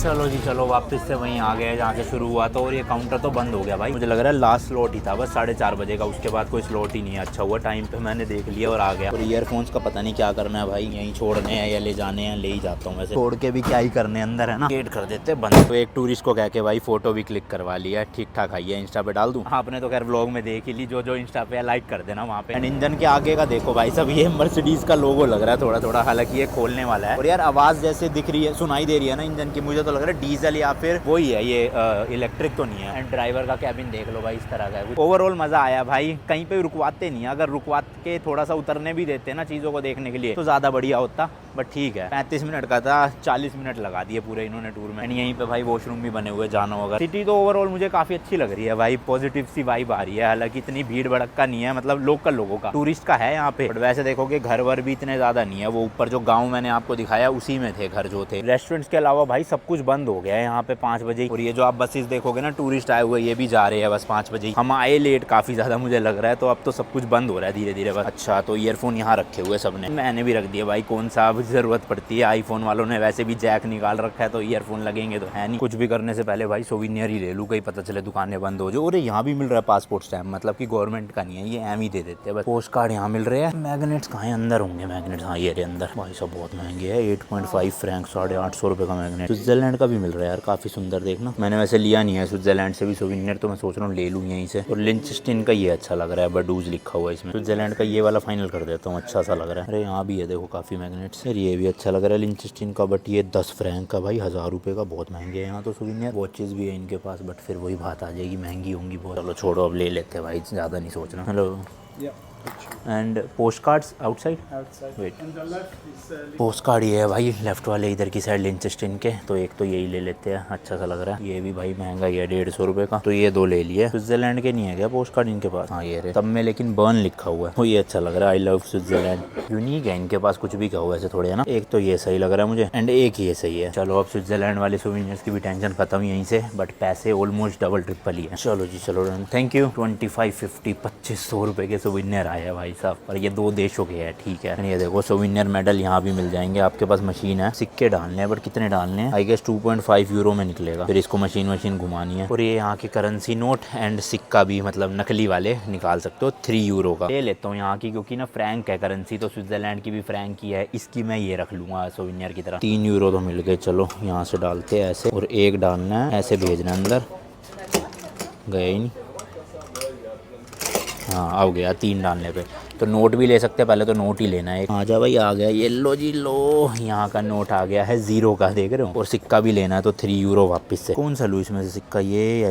चलो जी चलो वापस से वहीं आ गए जहाँ से शुरू हुआ। तो और ये काउंटर तो बंद हो गया भाई। मुझे लग रहा है लास्ट स्लॉट ही था बस 4:30 बजे का, उसके बाद कोई स्लॉट ही नहीं है। अच्छा हुआ टाइम पे मैंने देख लिया और आ गया। और ईयरफोन्स का पता नहीं क्या करना है भाई, यहीं छोड़ने हैं या ले जाने हैं। ले ही जाता हूँ वैसे, छोड़ के भी क्या ही करने, अंदर है ना, गेट कर देते बंद। तो एक टूरिस्ट को कह के भाई फोटो भी क्लिक करवा लिया, ठीक ठाक आई है। इंस्टा पे डाल दूँ? आपने तो खैर व्लॉग में देख ही ली, जो इंस्टा पे लाइक कर देना वहाँ पे। एंड इंजन के आगे का देखो भाई सब, ये मर्सिडीज का लोगो लग रहा है थोड़ा थोड़ा, हालांकि ये खोलने वाला है। और यार आवाज़ जैसे दिख रही है, सुनाई दे रही है ना इंजन की, मुझे तो लग रहा है डीजल या फिर वही है, ये इलेक्ट्रिक तो नहीं है। एंड ड्राइवर का कैबिन देख लो भाई, इस तरह का है। ओवरऑल मज़ा आया भाई। कहीं पे रुकवाते नहीं है, अगर रुकवा के थोड़ा सा उतरने भी देते ना चीज़ों को देखने के लिए तो ज़्यादा बढ़िया होता। बट ठीक है, 35 मिनट का था, 40 मिनट लगा दिए पूरे इन्होंने टूर में। एंड यहीं पे भाई वॉशरूम भी बने हुए, जाना होगा। सिटी तो ओवरऑल मुझे काफ़ी अच्छी लग रही है भाई, पॉजिटिव सी वाइब आ रही है। हालांकि इतनी भीड़ भड़का नहीं है, मतलब लोकल लोगों का, टूरिस्ट का है यहाँ पे। बट वैसे देखोगे घर वर भी इतने ज़्यादा नहीं है। वो ऊपर जो गाँव मैंने आपको दिखाया उसी में थे घर जो थे। रेस्टोरेंट्स के अलावा भाई सब कुछ बंद हो गया है यहाँ पे 5 बजे। और ये जो आप बसेस देखोगे ना, टूरिस्ट आए हुए, ये भी जा रहे हैं बस 5 बजे। हम आए लेट काफ़ी ज़्यादा मुझे लग रहा है, तो अब तो सब कुछ बंद हो रहा है धीरे धीरे बस। अच्छा तो ईयरफोन यहाँ रखे हुए सबने, मैंने भी रख दिया भाई। कौन सा अब कुछ ज़रूरत पड़ती है। आईफोन वालों ने वैसे भी जैक निकाल रखा है तो ईयरफोन लगेंगे तो है नहीं। कुछ भी करने से पहले भाई सोविनियर ही ले लूँ, कहीं पता चले दुकानें बंद हो जाए। और यहाँ भी मिल रहा है पासपोर्ट स्टैम्प, मतलब कि गवर्नमेंट का नहीं है, ये एम ही दे देते हैं बस। पोस्ट कार्ड यहाँ मिल रहे हैं। मैग्नेट्स कहाँ हैं? अंदर होंगे मैग्नेट्स। हाँ ये अंदर। भाई सब बहुत महंगे है, 8.5 फ्रैंक, 850 रुपये का मैग्नेट। स्विट्जरलैंड का भी मिल रहा है यार, काफ़ी सुंदर। देखना मैंने वैसे लिया नहीं है स्विट्जरलैंड से भी सोविनियर, तो मैं सोच रहा हूँ ले लूँ यहीं से। और लिंचस्टीन का ये अच्छा लग रहा है, बडूज लिखा हुआ है इसमें। स्विट्जरलैंड का ये वाला फाइनल कर देता हूँ, अच्छा सा लग रहा है। अरे यहाँ भी है देखो काफ़ी मैग्नेट्स। यार ये भी अच्छा लग रहा है लिंचस्टीन का, बट ये 10 फ्रैंक का भाई, 1000 रुपये का, बहुत महंगे हैं यहाँ तो सोविनियर। वॉचेस भी है इनके पास, बट फिर वही बात आ जाएगी, महंगी होंगी बहुत। चलो छोड़ो, अब ले लेते हैं भाई, ज़्यादा नहीं सोचना। Hello and postcards outside wait. Postcard ये है भाई लेफ्ट वाले इधर की साइड लिंचस्टीन के, तो एक तो यही ले लेते हैं, अच्छा सा लग रहा है। ये भी भाई महंगा ही है, 150 रुपये का, तो ये 2 ले लिए। स्विट्जरलैंड के नहीं है क्या पोस्ट कार्ड इनके पास? हाँ ये रहे, तब में लेकिन बर्न लिखा हुआ है, वो ये अच्छा लग रहा है, आई लव स्विट्जरलैंड। यूनिक है इनके पास, कुछ भी कहो वैसे थोड़े है ना। एक तो ये सही लग रहा है मुझे एंड एक ये सही है। चलो अब स्विट्जरलैंड वाले सोविनियर्स की भी टेंशन खत्म यहीं से, बट पैसे ऑलमोस्ट डबल ट्रिपल ही है। चलो जी चलो डन, थैंक यू। 25, 50, 2500 रुपये के सोविनियर आए हैं भाई साहब, पर ये 2 देशों के हैं, ठीक है। ये देखो सोविनियर मेडल यहाँ भी मिल जाएंगे। आपके पास मशीन है, सिक्के डालने हैं, बट कितने डालने हैं? आई गेस 2.5 यूरो में निकलेगा, फिर इसको मशीन घुमानी है। और ये यहाँ की करेंसी नोट एंड सिक्का भी, मतलब नकली वाले निकाल सकते हो, 3 यूरो का ले लेता हूँ यहाँ की, क्योंकि ना फ्रैंक है करेंसी, तो स्विट्जरलैंड की भी फ्रैंक की है, इसकी मैं ये रख लूँगा सोविनियर की तरह। 3 यूरो तो मिल गए। चलो यहाँ से डालते हैं ऐसे, और एक डालना है ऐसे, भेजना है अंदर, गया ही नहीं। हाँ आ गया 3 डालने पे। तो नोट भी ले सकते हैं, पहले तो नोट ही लेना है। आ जा भाई, आ गया ये, लो जी लो, यहाँ का नोट आ गया है 0 का, देख रहे हो। और सिक्का भी लेना है, तो 3 यूरो वापस से। कौन सा लूँ इसमें से सिक्का, ये या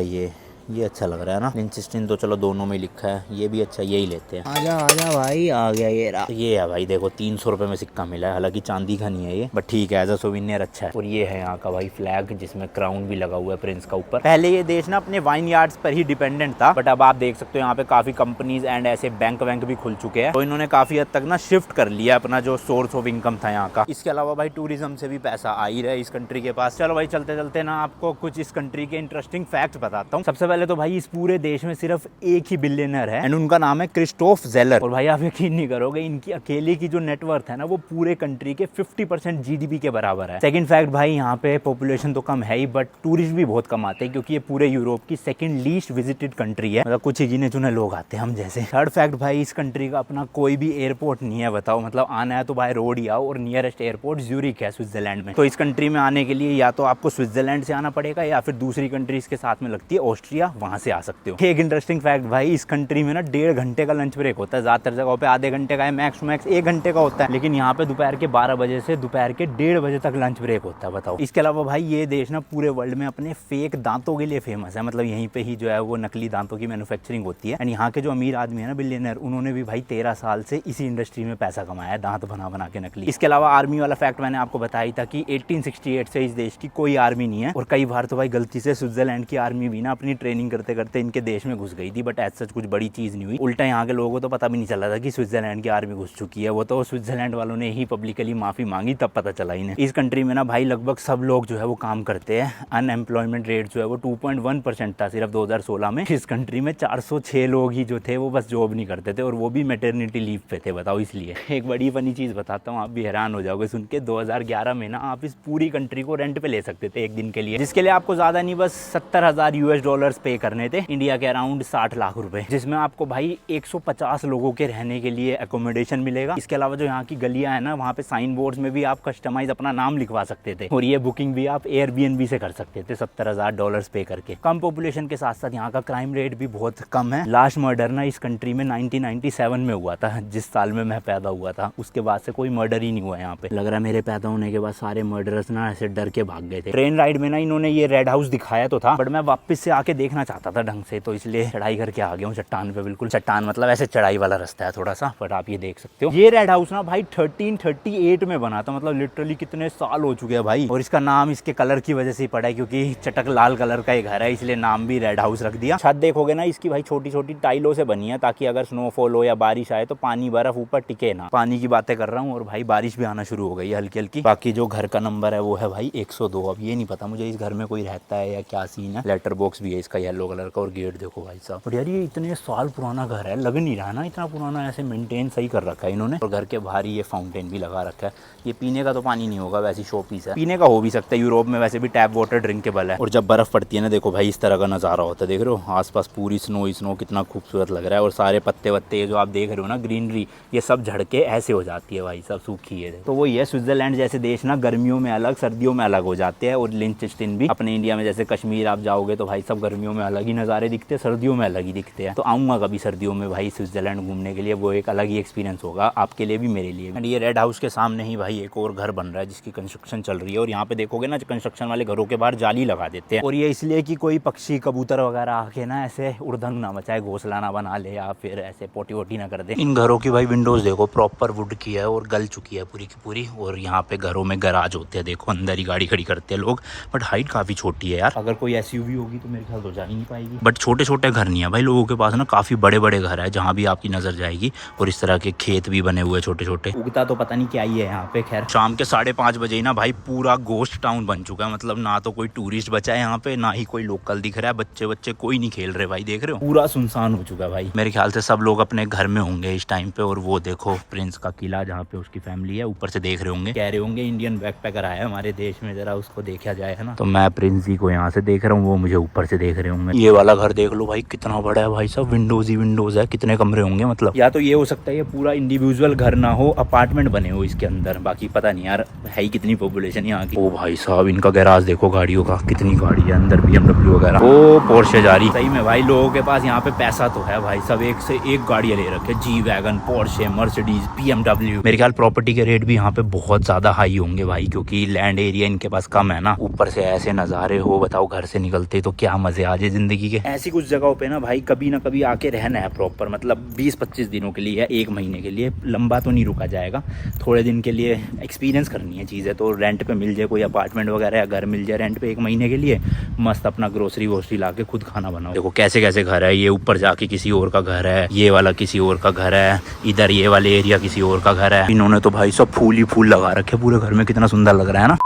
ये अच्छा लग रहा है ना। लिंचस्टीन तो चलो दोनों में लिखा है, ये भी अच्छा, यही लेते हैं। आजा भाई, आ गया ये रहा। ये है भाई देखो 300 रुपये में सिक्का मिला है, हालांकि चांदी का नहीं है ये, बट ठीक है एज अ सोविनियर अच्छा है। और ये है यहाँ का भाई फ्लैग, जिसमें क्राउन भी लगा हुआ है प्रिंस का ऊपर। पहले ये देश ना अपने वाइन यार्ड्स पर ही डिपेंडेंट था, बट अब आप देख सकते हो यहाँ पे काफी कंपनीज एंड ऐसे बैंक वैंक भी खुल चुके हैं, तो इन्होंने काफी हद तक ना शिफ्ट कर लिया अपना जो सोर्स ऑफ इनकम था यहाँ का। इसके अलावा भाई टूरिज्म से भी पैसा आ ही रहा है इस कंट्री के पास। चलो भाई चलते चलते ना आपको कुछ इस कंट्री के इंटरेस्टिंग फैक्ट बताता हूँ। सबसे पहले तो भाई इस पूरे देश में सिर्फ एक ही बिलियनर है एंड उनका नाम है क्रिस्टोफ ज़ेलर। और भाई आप यकीन नहीं करोगे, इनकी अकेले की जो नेटवर्थ है ना, वो पूरे कंट्री के 50% जीडीपी के बराबर है। सेकंड फैक्ट भाई, यहाँ पे पॉपुलेशन तो कम है ही, बट टूरिस्ट भी बहुत कम आते हैं, क्योंकि ये पूरे यूरोप की सेकंड लीस्ट विजिटेड कंट्री है, मतलब कुछ ही गिने चुने लोग आते हैं हम जैसे। थर्ड फैक्ट भाई, इस कंट्री का अपना कोई भी एयरपोर्ट नहीं है, बताओ, मतलब आना है तो बाय रोड ही आओ, और नियरेस्ट एयरपोर्ट ज्यूरिक है स्विट्जरलैंड में। तो इस कंट्री में आने के लिए या तो आपको स्विट्जरलैंड से आना पड़ेगा, या फिर दूसरी कंट्रीज के साथ में लगती है ऑस्ट्रिया, वहां से आ सकते हो। एक इंटरेस्टिंग फैक्ट भाई, इस कंट्री में ना 1.5 घंटे का लंच ब्रेक होता है, ज्यादातर जगहों पे आधे घंटे का है, मैक्स टू मैक्स 1 घंटे का होता है, लेकिन यहाँ पे दोपहर के 12 बजे से दोपहर के 1:30 बजे तक लंच ब्रेक होता है, बताओ। इसके अलावा भाई ये देश ना पूरे वर्ल्ड में अपने फेक दांतों के लिए फेमस है, मतलब यहीं पे ही जो है वो नकली दांतों की मैन्युफैक्चरिंग होती है। एंड यहाँ के जो अमीर आदमी है ना, बिलियनर, उन्होंने भी भाई 13 साल से इसी इंडस्ट्री में पैसा कमाया है, दांत बना के नकली। इसके अलावा आर्मी वाला फैक्ट मैंने आपको बताया था कि 1868 से इस देश की कोई आर्मी नहीं है, और कई बार तो भाई गलती से स्विट्जरलैंड की आर्मी भी ना अपनी ट्रेनिंग करते करते इनके देश में घुस गई थी, बट एज सच कुछ बड़ी चीज नहीं हुई। उल्टा यहाँ के लोगों को तो पता भी नहीं चला था कि स्विट्जरलैंड की आर्मी घुस चुकी है, वो तो स्विट्जरलैंड वालों ने ही पब्लिकली माफी मांगी, तब पता चला इन्हें। इस कंट्री में ना भाई लगभग सब लोग जो है वो काम करते हैं। अनएम्प्लॉयमेंट रेट जो है वो 2.1% था सिर्फ 2016 में। इस कंट्री में 406 लोग ही जो थे वो बस जॉब नहीं करते थे, और वो भी मैटरनिटी लीव पे थे, बताओ। इसलिए एक बड़ी फनी चीज बताता हूँ, आप भी हैरान हो जाओगे सुन के। 2011 में ना आप इस पूरी कंट्री को रेंट पे ले सकते थे 1 दिन के लिए, जिसके लिए आपको ज्यादा नहीं बस $70,000 पे करने थे, इंडिया के अराउंड 60 लाख रुपए, जिसमें आपको भाई 150 लोगों के रहने के लिए एकोमोडेशन मिलेगा। इसके अलावा जो यहाँ की गलियां है ना, वहाँ पे साइन बोर्ड्स में भी आप कस्टमाइज अपना नाम लिखवा सकते थे, और ये बुकिंग भी आप एयरबीएनबी से कर सकते थे $70,000 पे करके। कम पॉपुलेशन के साथ साथ यहाँ का क्राइम रेट भी बहुत कम है। लास्ट मर्डर ना इस कंट्री में 1997 में हुआ था, जिस साल में मैं पैदा हुआ था, उसके बाद से कोई मर्डर ही नहीं हुआ यहाँ पे। लग रहा है मेरे पैदा होने के बाद सारे मर्डरर्स ना ऐसे डर के भाग गए थे। ट्रेन राइड में ना इन्होंने ये रेड हाउस दिखाया तो था, बट मैं वापस से आके देखना चाहता था ढंग से, तो इसलिए चढ़ाई करके आ गया हूँ चट्टान पे। बिल्कुल चट्टान मतलब ऐसे चढ़ाई वाला रास्ता है थोड़ा सा, बट आप ये देख सकते हो। ये रेड हाउस ना भाई 1338 में बना था, मतलब लिटरली कितने साल हो चुके हैं भाई। और इसका नाम इसके कलर की वजह से ही पड़ा है, क्योंकि चटक लाल कलर का एक घर है, इसलिए नाम भी रेड हाउस रख दिया। छत देखोगे ना इसकी भाई छोटी छोटी टाइलों से बनी है, ताकि अगर स्नोफॉल हो या बारिश आए तो पानी बर्फ ऊपर टिके ना। पानी की बातें कर रहा हूँ, और भाई बारिश भी आना शुरू हो गई है हल्की हल्की। बाकी जो घर का नंबर है वो है भाई 102। अब ये नहीं पता मुझे इस घर में कोई रहता है या क्या सीन है। लेटर बॉक्स भी है इसका येलो कलर का, और गेट देखो भाई साहब। और यार ये इतने साल पुराना घर है, लग नहीं रहा ना इतना पुराना, ऐसे मेंटेन सही कर रखा है इन्होंने। और घर के बाहर ही ये फाउंटेन भी लगा रखा है। ये पीने का तो पानी नहीं होगा, वैसे शो पीस है, पीने का हो भी सकता है, यूरोप में वैसे भी टैप वाटर ड्रिंकेबल है। और जब बर्फ पड़ती है ना देखो भाई, इस तरह का नज़ारा होता है, देख रहे हो आसपास पूरी स्नो ही स्नो, कितना खूबसूरत लग रहा है। और सारे पत्ते वत्ते जो आप देख रहे हो ना, ग्रीनरी, ये सब झड़ के ऐसे हो जाती है भाई साहब, सूखी है। तो वो ये स्विट्जरलैंड जैसे देश ना गर्मियों में अलग सर्दियों में अलग हो जाते हैं। और लिंचस्टीन भी अपने इंडिया में जैसे कश्मीर आप जाओगे तो भाई सब गर्मियों में अलग ही नज़ारे दिखते हैं, सर्दियों में अलग ही दिखते हैं। तो आऊँगा कभी सर्दियों में भाई स्विट्जरलैंड घूमने के लिए, वो एक अलग ही एक्सपीरियंस होगा आपके लिए भी मेरे लिए भी। एंड ये रेड हाउस के सामने ही भाई एक और घर बन रहा है जिसकी कंस्ट्रक्शन चल रही है। और यहाँ पे देखोगे ना, कंस्ट्रक्शन वाले घरों के बाहर जाली लगा देते हैं, और ये इसलिए कि कोई पक्षी कबूतर वगैरह आके ना ऐसे उड़दंग ना मचाए, घोंसला ना बना ले या फिर ऐसे पोटी वोटी ना कर दे। इन घरों की भाई विंडोज देखो प्रॉपर वुड की है और गल चुकी है पूरी की पूरी। और यहाँ पे घरों में गराज होते हैं, देखो अंदर ही गाड़ी खड़ी करते हैं लोग। बट हाइट काफी छोटी है यार, अगर कोई एसयूवी होगी तो मेरे ख्याल तो जा ही नहीं पाएगी। बट छोटे छोटे घर नहीं है भाई लोगों के पास ना, काफी बड़े बड़े घर है जहाँ भी आपकी नजर जाएगी। और इस तरह के खेत भी बने हुए छोटे छोटे, उगता तो पता नहीं क्या ही है यहाँ पे। खैर शाम के 5:30 बजे ही ना भाई पूरा गोस्ट टाउन बन चुका है, मतलब ना तो कोई टूरिस्ट बचा है यहाँ पे, ना ही कोई लोकल दिख रहा है। बच्चे कोई नहीं खेल रहे भाई, देख रहे हो पूरा सुनसान हो चुका है भाई। मेरे ख्याल से सब लोग अपने घर में होंगे इस टाइम पे। और वो देखो प्रिंस का किला जहाँ पे उसकी फैमिली है, ऊपर से देख रहे होंगे, कह रहे होंगे इंडियन बैकपैकर आया है हमारे देश में, जरा उसको देखा जाए, है ना। तो मैं प्रिंस जी को यहाँ से देख रहा हूँ, वो मुझे ऊपर से देख रहे होंगे। ये वाला घर देख लो भाई कितना बड़ा है भाई साहब, विंडोज ही विंडोज है। कितने कमरे होंगे, मतलब या तो ये हो सकता है ये पूरा इंडिविजुअल घर ना हो, अपार्टमेंट बने हो इसके अंदर, बाकी पता नहीं यार है ही कितनी पॉपुलेशन यहाँ की। ओ भाई साहब इनका गैराज देखो गाड़ियों का, कितनी गाड़ी है अंदर, BMW वगैरह। ओ पोर्शे जा रही, सही में भाई लोगों के पास यहाँ पे पैसा तो है भाई, सब एक से एक गाड़ियाँ ले रखे, G wagon, Porsche, Mercedes, BMW। मेरे ख्याल प्रॉपर्टी के रेट भी यहाँ पे बहुत ज्यादा हाई होंगे भाई, क्योंकि लैंड एरिया इनके पास कम है ना। ऊपर से ऐसे नज़ारे हो, बताओ घर से निकलते तो क्या मजे आ जाए जिंदगी के। ऐसी कुछ जगहों पे ना भाई कभी ना कभी आके रहना है प्रॉपर, मतलब 20-25 दिनों के लिए या 1 महीने के लिए, लंबा तो नहीं रुका जाएगा, थोड़े दिन के लिए एक्सपीरियंस करनी है चीज़ें। तो रेंट पे मिल जाए कोई अपार्टमेंट वगैरह या घर मिल जाए रेंट पे 1 महीने के लिए, मस्त अपना ग्रोसरी वोसरी ला के खुद खाना बनाओ। देखो कैसे कैसे घर है, ये ऊपर जाके किसी और का घर है, ये वाला किसी और का घर है, इधर ये वाले एरिया किसी और का घर है। इन्होंने तो भाई सब फूल ही फूल लगा रखे पूरे घर में, कितना सुंदर लग रहा है ना।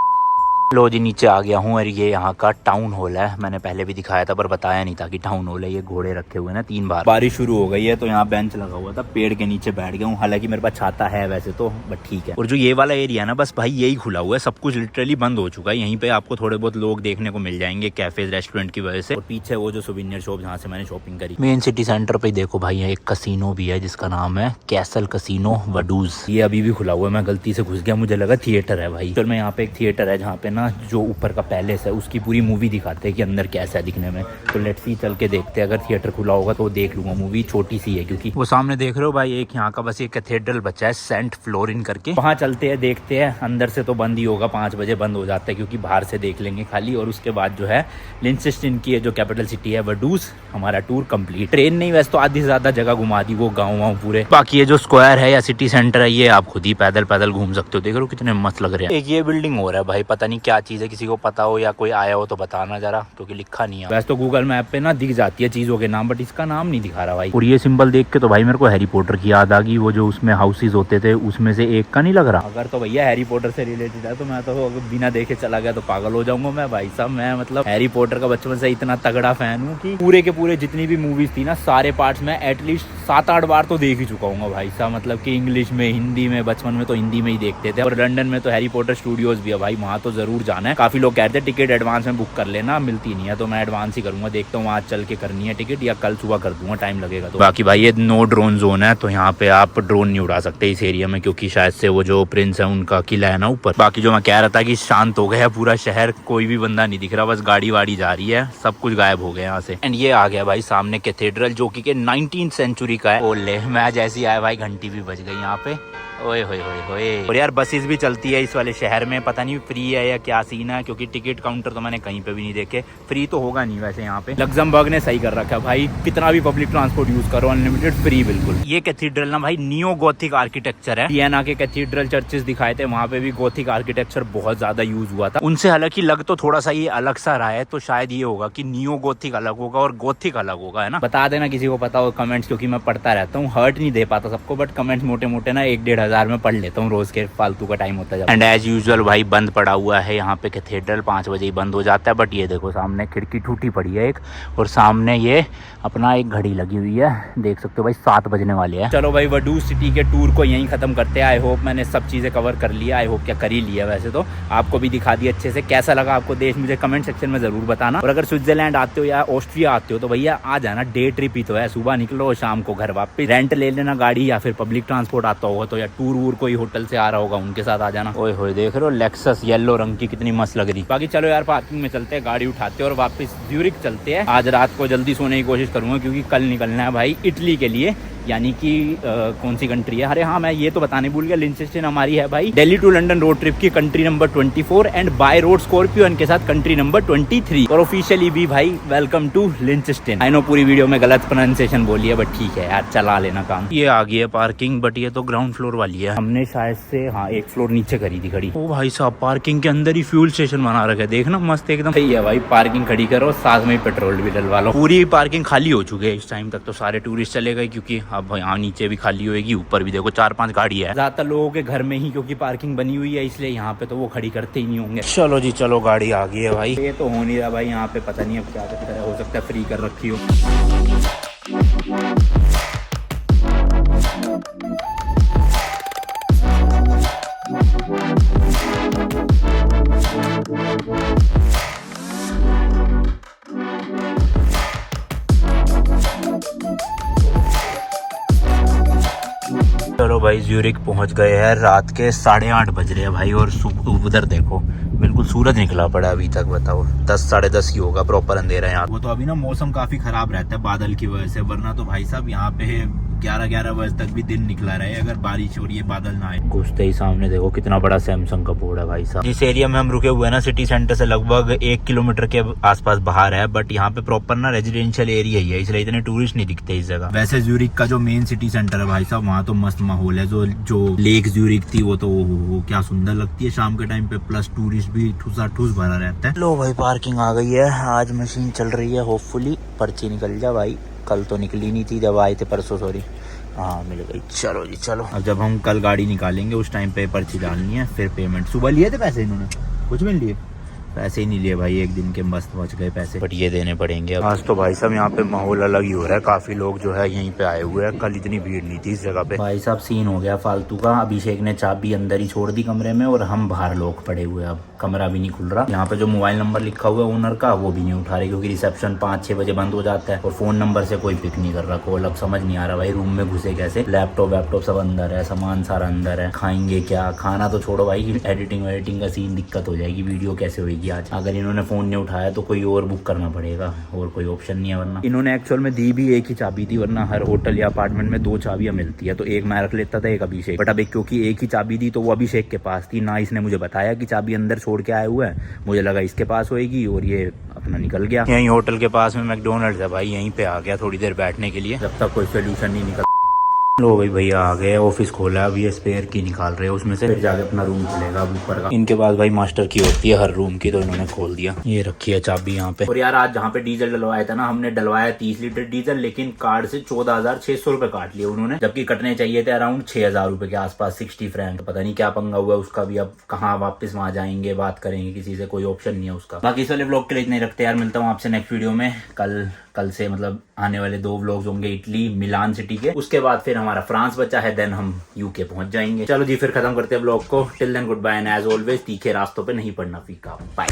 लो जी नीचे आ गया हूँ, और ये यहाँ का टाउन हॉल है। मैंने पहले भी दिखाया था पर बताया नहीं था कि टाउन हॉल है। ये घोड़े रखे हुए ना 3 बार। बारिश शुरू हो गई है तो यहाँ बेंच लगा हुआ था, पेड़ के नीचे बैठ गया हूँ। हालांकि मेरे पास छाता है वैसे तो, बट ठीक है। और जो ये वाला एरिया है ना, बस भाई यही खुला हुआ है, सब कुछ लिटरली बंद हो चुका है। यहीं पे आपको थोड़े बहुत लोग देखने को मिल जाएंगे कैफेज रेस्टोरेंट की वजह से। और पीछे वो जो सुवेनियर शॉप जहाँ से मैंने शॉपिंग करी। मेन सिटी सेंटर पे देखो भाई एक कसिनो भी है जिसका नाम है कैसल कसिनो वडूज। ये अभी भी खुला हुआ है, मैं गलती से घुस गया, मुझे लगा थिएटर है भाई। चल मैं यहाँ पे एक थिएटर है जहाँ पे ना जो ऊपर का पैलेस है उसकी पूरी मूवी दिखाते हैं कि अंदर कैसा है दिखने में। तो लेट्स सी चल के देखते हैं, अगर थिएटर खुला होगा तो देख लूंगा। मूवी छोटी सी है क्योंकि वो सामने देख रहे हो भाई, एक यहाँ का बस एक कैथेड्रल बचा है सेंट फ्लोरिन करके, वहाँ चलते हैं देखते हैं। अंदर से तो बंद ही होगा, 5 बजे बंद हो जाता है क्योंकि बाहर से देख लेंगे खाली। और उसके बाद जो है लिंचस्टीन की जो कैपिटल सिटी है वडूज, हमारा टूर कंप्लीट। ट्रेन नहीं वैसे तो आधी से ज्यादा जगह घुमा दी, वो गाँव पूरे। बाकी ये जो स्क्वायर है या सिटी सेंटर है ये आप खुद ही पैदल पैदल घूम सकते हो। देख रहे हो कितने मस्त लग रहे हैं। एक ये बिल्डिंग हो रहा है भाई, पता नहीं क्या चीज़ है, किसी को पता हो या कोई आया हो तो बताना जरा, क्योंकि लिखा नहीं है। वैसे तो गूगल मैप पे ना दिख जाती है चीजों के नाम, बट इसका नाम नहीं दिखा रहा भाई। और ये सिंबल देख के तो भाई मेरे को हैरी पॉटर की याद आ गई, वो जो उसमें हाउसेज होते थे उसमें से एक का नहीं लग रहा। अगर तो भैया हैरी पॉटर से रिलेटेड है तो मैं तो बिना देखे चला गया तो पागल हो जाऊंगा मैं भाई साहब। मैं मतलब हैरी पॉटर का बचपन से इतना तगड़ा फैन हूँ कि पूरे के पूरे जितनी भी मूवीज थी ना, सारे पार्ट्स में एटलीस्ट 7-8 बार तो देख ही चुका हूँ भाई साहब। मतलब कि इंग्लिश में, हिंदी में, बचपन में तो हिंदी में ही देखते थे। और लंदन में तो हैरी पॉटर स्टूडियोज भी है भाई, वहाँ तो जरूर जाना है। काफी लोग कहते हैं टिकट एडवांस में बुक कर लेना, मिलती नहीं है, तो मैं एडवांस ही करूंगा। देखता हूँ आज चल के करनी है टिकट या कल सुबह कर दूंगा, टाइम लगेगा तो। बाकी भाई ये नो ड्रोन जोन है, तो यहाँ पे आप ड्रोन नहीं उड़ा सकते इस एरिया में, क्योंकि शायद से वो जो प्रिंस है उनका किला है ना ऊपर। बाकी जो मैं कह रहा था कि शांत हो गया पूरा शहर, कोई भी बंदा नहीं दिख रहा, बस गाड़ी वाड़ी जा रही है, सब कुछ गायब हो गया यहाँ से। एंड ये आ गया भाई सामने कैथेड्रल, जो कि 19th सेंचुरी का है। ओले मैं जैसी आया भाई घंटी भी बज गई यहाँ पे, ओए होए होए होए। और यार बसेस भी चलती है इस वाले शहर में, पता नहीं फ्री है या क्या सीन है, क्योंकि टिकट काउंटर तो मैंने कहीं पे भी नहीं देखे। फ्री तो होगा नहीं वैसे यहाँ पे। लग्जमबर्ग ने सही कर रखा है भाई, कितना भी पब्लिक ट्रांसपोर्ट यूज करो अनलिमिटेड फ्री बिल्कुल। ये कैथीड्रल ना भाई नियो गोथिक आर्किटेक्चर है। वियना के कैथीड्रल चर्चेस दिखाए थे, वहाँ पे भी गोथिक आर्किटेक्चर बहुत ज्यादा यूज हुआ था उनसे। हालांकि लग तो थोड़ा सा ये अलग सा रहा है, तो शायद ये होगा कि नियो गोथिक अलग होगा और गोथिक अलग होगा, है ना। बता देना किसी को पता हो कमेंट्स, क्योंकि मैं पढ़ता रहता हूँ, हर्ट नहीं दे पाता सबको, बट कमेंट्स मोटे मोटे ना 1-1.5 1000 में पढ़ लेता हूँ रोज के, फालतू का टाइम होता है। एंड एज यूजुअल भाई बंद पड़ा हुआ है यहाँ पे कैथेड्रल, 5 बजे ही बंद हो जाता है। बट ये देखो सामने खिड़की टूटी पड़ी है एक, और सामने ये अपना एक घड़ी लगी हुई है, देख सकते हो भाई 7 बजने वाले हैं। चलो भाई वडू सिटी के टूर को यहीं खत्म करते हैं। आई होप मैंने सब चीज़ें कवर कर लिया, आई होप क्या कर ही लिया, वैसे तो आपको भी दिखा दिया अच्छे से। कैसा लगा आपको देश मुझे कमेंट सेक्शन में ज़रूर बताना। और अगर स्विट्जरलैंड आते हो या ऑस्ट्रिया आते हो तो भैया आ जाना, डे ट्रिप ही तो है, सुबह निकलो शाम को घर वापस। रेंट ले लेना गाड़ी, या फिर पब्लिक ट्रांसपोर्ट आता होगा तो, या टूर वूर कोई होटल से आ रहा होगा उनके साथ आ जाना। ओए होए देख रहे हो लेक्सस येलो रंग की कितनी मस्त लग रही। बाकी चलो यार पार्किंग में चलते हैं, गाड़ी उठाते हैं और वापस ज्यूरिख चलते हैं। आज रात को जल्दी सोने की कोशिश करूंगा क्योंकि कल निकलना है भाई इटली के लिए, यानी कि कौन सी कंट्री है, अरे हाँ मैं ये तो बताने भूल गया, लिंचेस्टन हमारी है भाई Delhi to London road trip की country number 24 and by road Scorpio के साथ कंट्री नंबर 23। और ऑफिशियली भी भाई welcome to Liechtenstein. I know पूरी वीडियो में गलत प्रोनाउंसिएशन बोली है बट ठीक है यार, चला लेना काम। ये आ गई है पार्किंग, बट ये तो ग्राउंड फ्लोर वाली है, हमने शायद से हाँ एक फ्लोर नीचे करी थी खड़ी। ओ भाई साहब पार्किंग के अंदर ही फ्यूल स्टेशन बना रखा है, देखना मस्त एकदम सही है भाई। पार्किंग खड़ी करो, साथ में पेट्रोल भी डलवा लो। पूरी पार्किंग खाली हो चुकी है इस टाइम तक, तो सारे टूरिस्ट चले गए क्योंकि अब यहाँ नीचे भी खाली होगी, ऊपर भी देखो 4-5 गाड़ी है। ज्यादातर लोगों के घर में ही क्योंकि पार्किंग बनी हुई है इसलिए यहाँ पे तो वो खड़ी करते ही नहीं होंगे। चलो जी चलो, गाड़ी आ गई है भाई। ये तो हो नहीं रहा भाई यहाँ पे, पता नहीं अब क्या करता है, हो सकता है फ्री कर रखी हो। चलो भाई ज्यूरिख पहुंच गए हैं, रात के 8:30 बज रहे हैं भाई। और उधर देखो बिल्कुल सूरज निकला पड़ा अभी तक, बताओ 10 साढ़े 10 ही होगा, प्रॉपर अंधेरा है यहाँ। वो तो अभी ना मौसम काफी खराब रहता है बादल की वजह से, वरना तो भाई साहब यहाँ पे 11-11 बजे तक भी दिन निकला रहे अगर बारिश हो रही है, बादल ना आए। घुसते ही सामने देखो कितना बड़ा सैमसंग का बोर्ड है भाई साहब। जिस एरिया में हम रुके हुए हैं ना, सिटी सेंटर से लगभग 1 किलोमीटर के आसपास बाहर है, बट यहाँ पे प्रॉपर ना रेजिडेंशियल एरिया ही है, इसलिए इतने टूरिस्ट नहीं दिखते इस जगह। वैसे ज्यूरिख का जो मेन सिटी सेंटर है भाई साहब, वहाँ तो मस्त माहौल है। जो लेक ज्यूरिख थी वो तो वो क्या सुंदर लगती है शाम के टाइम पे, प्लस टूरिस्ट भी ठूसा ठूस भरा रहता है। लो भाई पार्किंग आ गई है, आज मशीन चल रही है, होपफुली पर्ची निकल जा भाई। कल तो निकली नहीं थी जब आए थे, परसों सॉरी, हाँ मिल गई। चलो जी चलो, अब जब हम कल गाड़ी निकालेंगे उस टाइम पे पर्ची डालनी है, फिर पेमेंट। सुबह लिए थे पैसे इन्होंने, कुछ भी नहीं लिए, पैसे ही नहीं लिए भाई, एक दिन के मस्त बच गए पैसे, बट ये देने पड़ेंगे। आज तो भाई साहब यहाँ पे माहौल अलग ही हो रहा है, काफी लोग जो है यहीं पे आए हुए हैं, कल इतनी भीड़ नहीं थी इस जगह पे। भाई साहब सीन हो गया फालतू का, अभिषेक ने चाबी अंदर ही छोड़ दी कमरे में और हम बाहर लोग पड़े हुए, अब कमरा भी नहीं खुल रहा। यहाँ पे जो मोबाइल नंबर लिखा हुआ है ओनर का वो भी नहीं उठा रहे क्योंकि रिसेप्शन 5-6 बजे बंद हो जाता है, और फोन नंबर से कोई पिक नहीं कर रहा कॉल। अब समझ नहीं आ रहा भाई रूम में घुसे कैसे, लैपटॉप वैपटॉप सब अंदर है, सामान सारा अंदर है, खाएंगे क्या, खाना तो छोड़ो भाई, एडिटिंग वेडिटिंग का सीन दिक्कत हो जाएगी, वीडियो कैसे होगी आज। अगर इन्होंने फोन नहीं उठाया तो कोई और बुक करना पड़ेगा, और कोई ऑप्शन नहीं है। वरना इन्होंने एक्चुअल में दी भी एक ही चाबी थी, वरना हर होटल या अपार्टमेंट में 2 चाबियां मिलती है, तो एक मैं रख लेता था, एक अभिषेक। बट अब क्योंकि एक ही चाबी दी तो वो अभिषेक के पास थी, ना इसने मुझे बताया कि चाबी अंदर छोड़ के आए हुए हैं, मुझे लगा इसके पास होएगी, और ये अपना निकल गया। यहीं होटल के पास में मैकडोनल्ड्स है भाई, यहीं पे आ गया थोड़ी देर बैठने के लिए, जब तक कोई सोल्यूशन नहीं निकल। लो भाई भैया आ गए, ऑफिस खोला है, अब ये स्पेयर की निकाल रहे हैं उसमें से, फिर जाके अपना रूम खुलेगा अब ऊपर का। इनके पास भाई मास्टर की होती है हर रूम की, तो इन्होंने खोल दिया, ये रखी है चाबी यहाँ पे। और यार आज जहाँ पे डीजल डलवाया था ना, हमने डलवाया 30 लीटर डीजल, लेकिन कार्ड से 14,600 रुपए काट लिए उन्होंने, जबकि कटने चाहिए थे अराउंड 6,000 रुपए के आसपास, 60 फ्रैंक। पता नहीं क्या पंगा हुआ उसका भी, अब कहाँ वापस वहाँ जाएंगे, बात करेंगे किसी से, कोई ऑप्शन नहीं है उसका। बाकी इस वाले व्लॉग के लिए इतने रखते यार, मिलता हूँ आपसे नेक्स्ट वीडियो में। कल से मतलब आने वाले 2 व्लॉग्स होंगे इटली मिलान सिटी के, उसके बाद फिर हमारा फ्रांस बचा है, देन हम यूके पहुंच जाएंगे। चलो जी फिर खत्म करते हैं व्लॉग को, till then good bye, and as always तीखे रास्तों पे नहीं पड़ना फीका, बाय।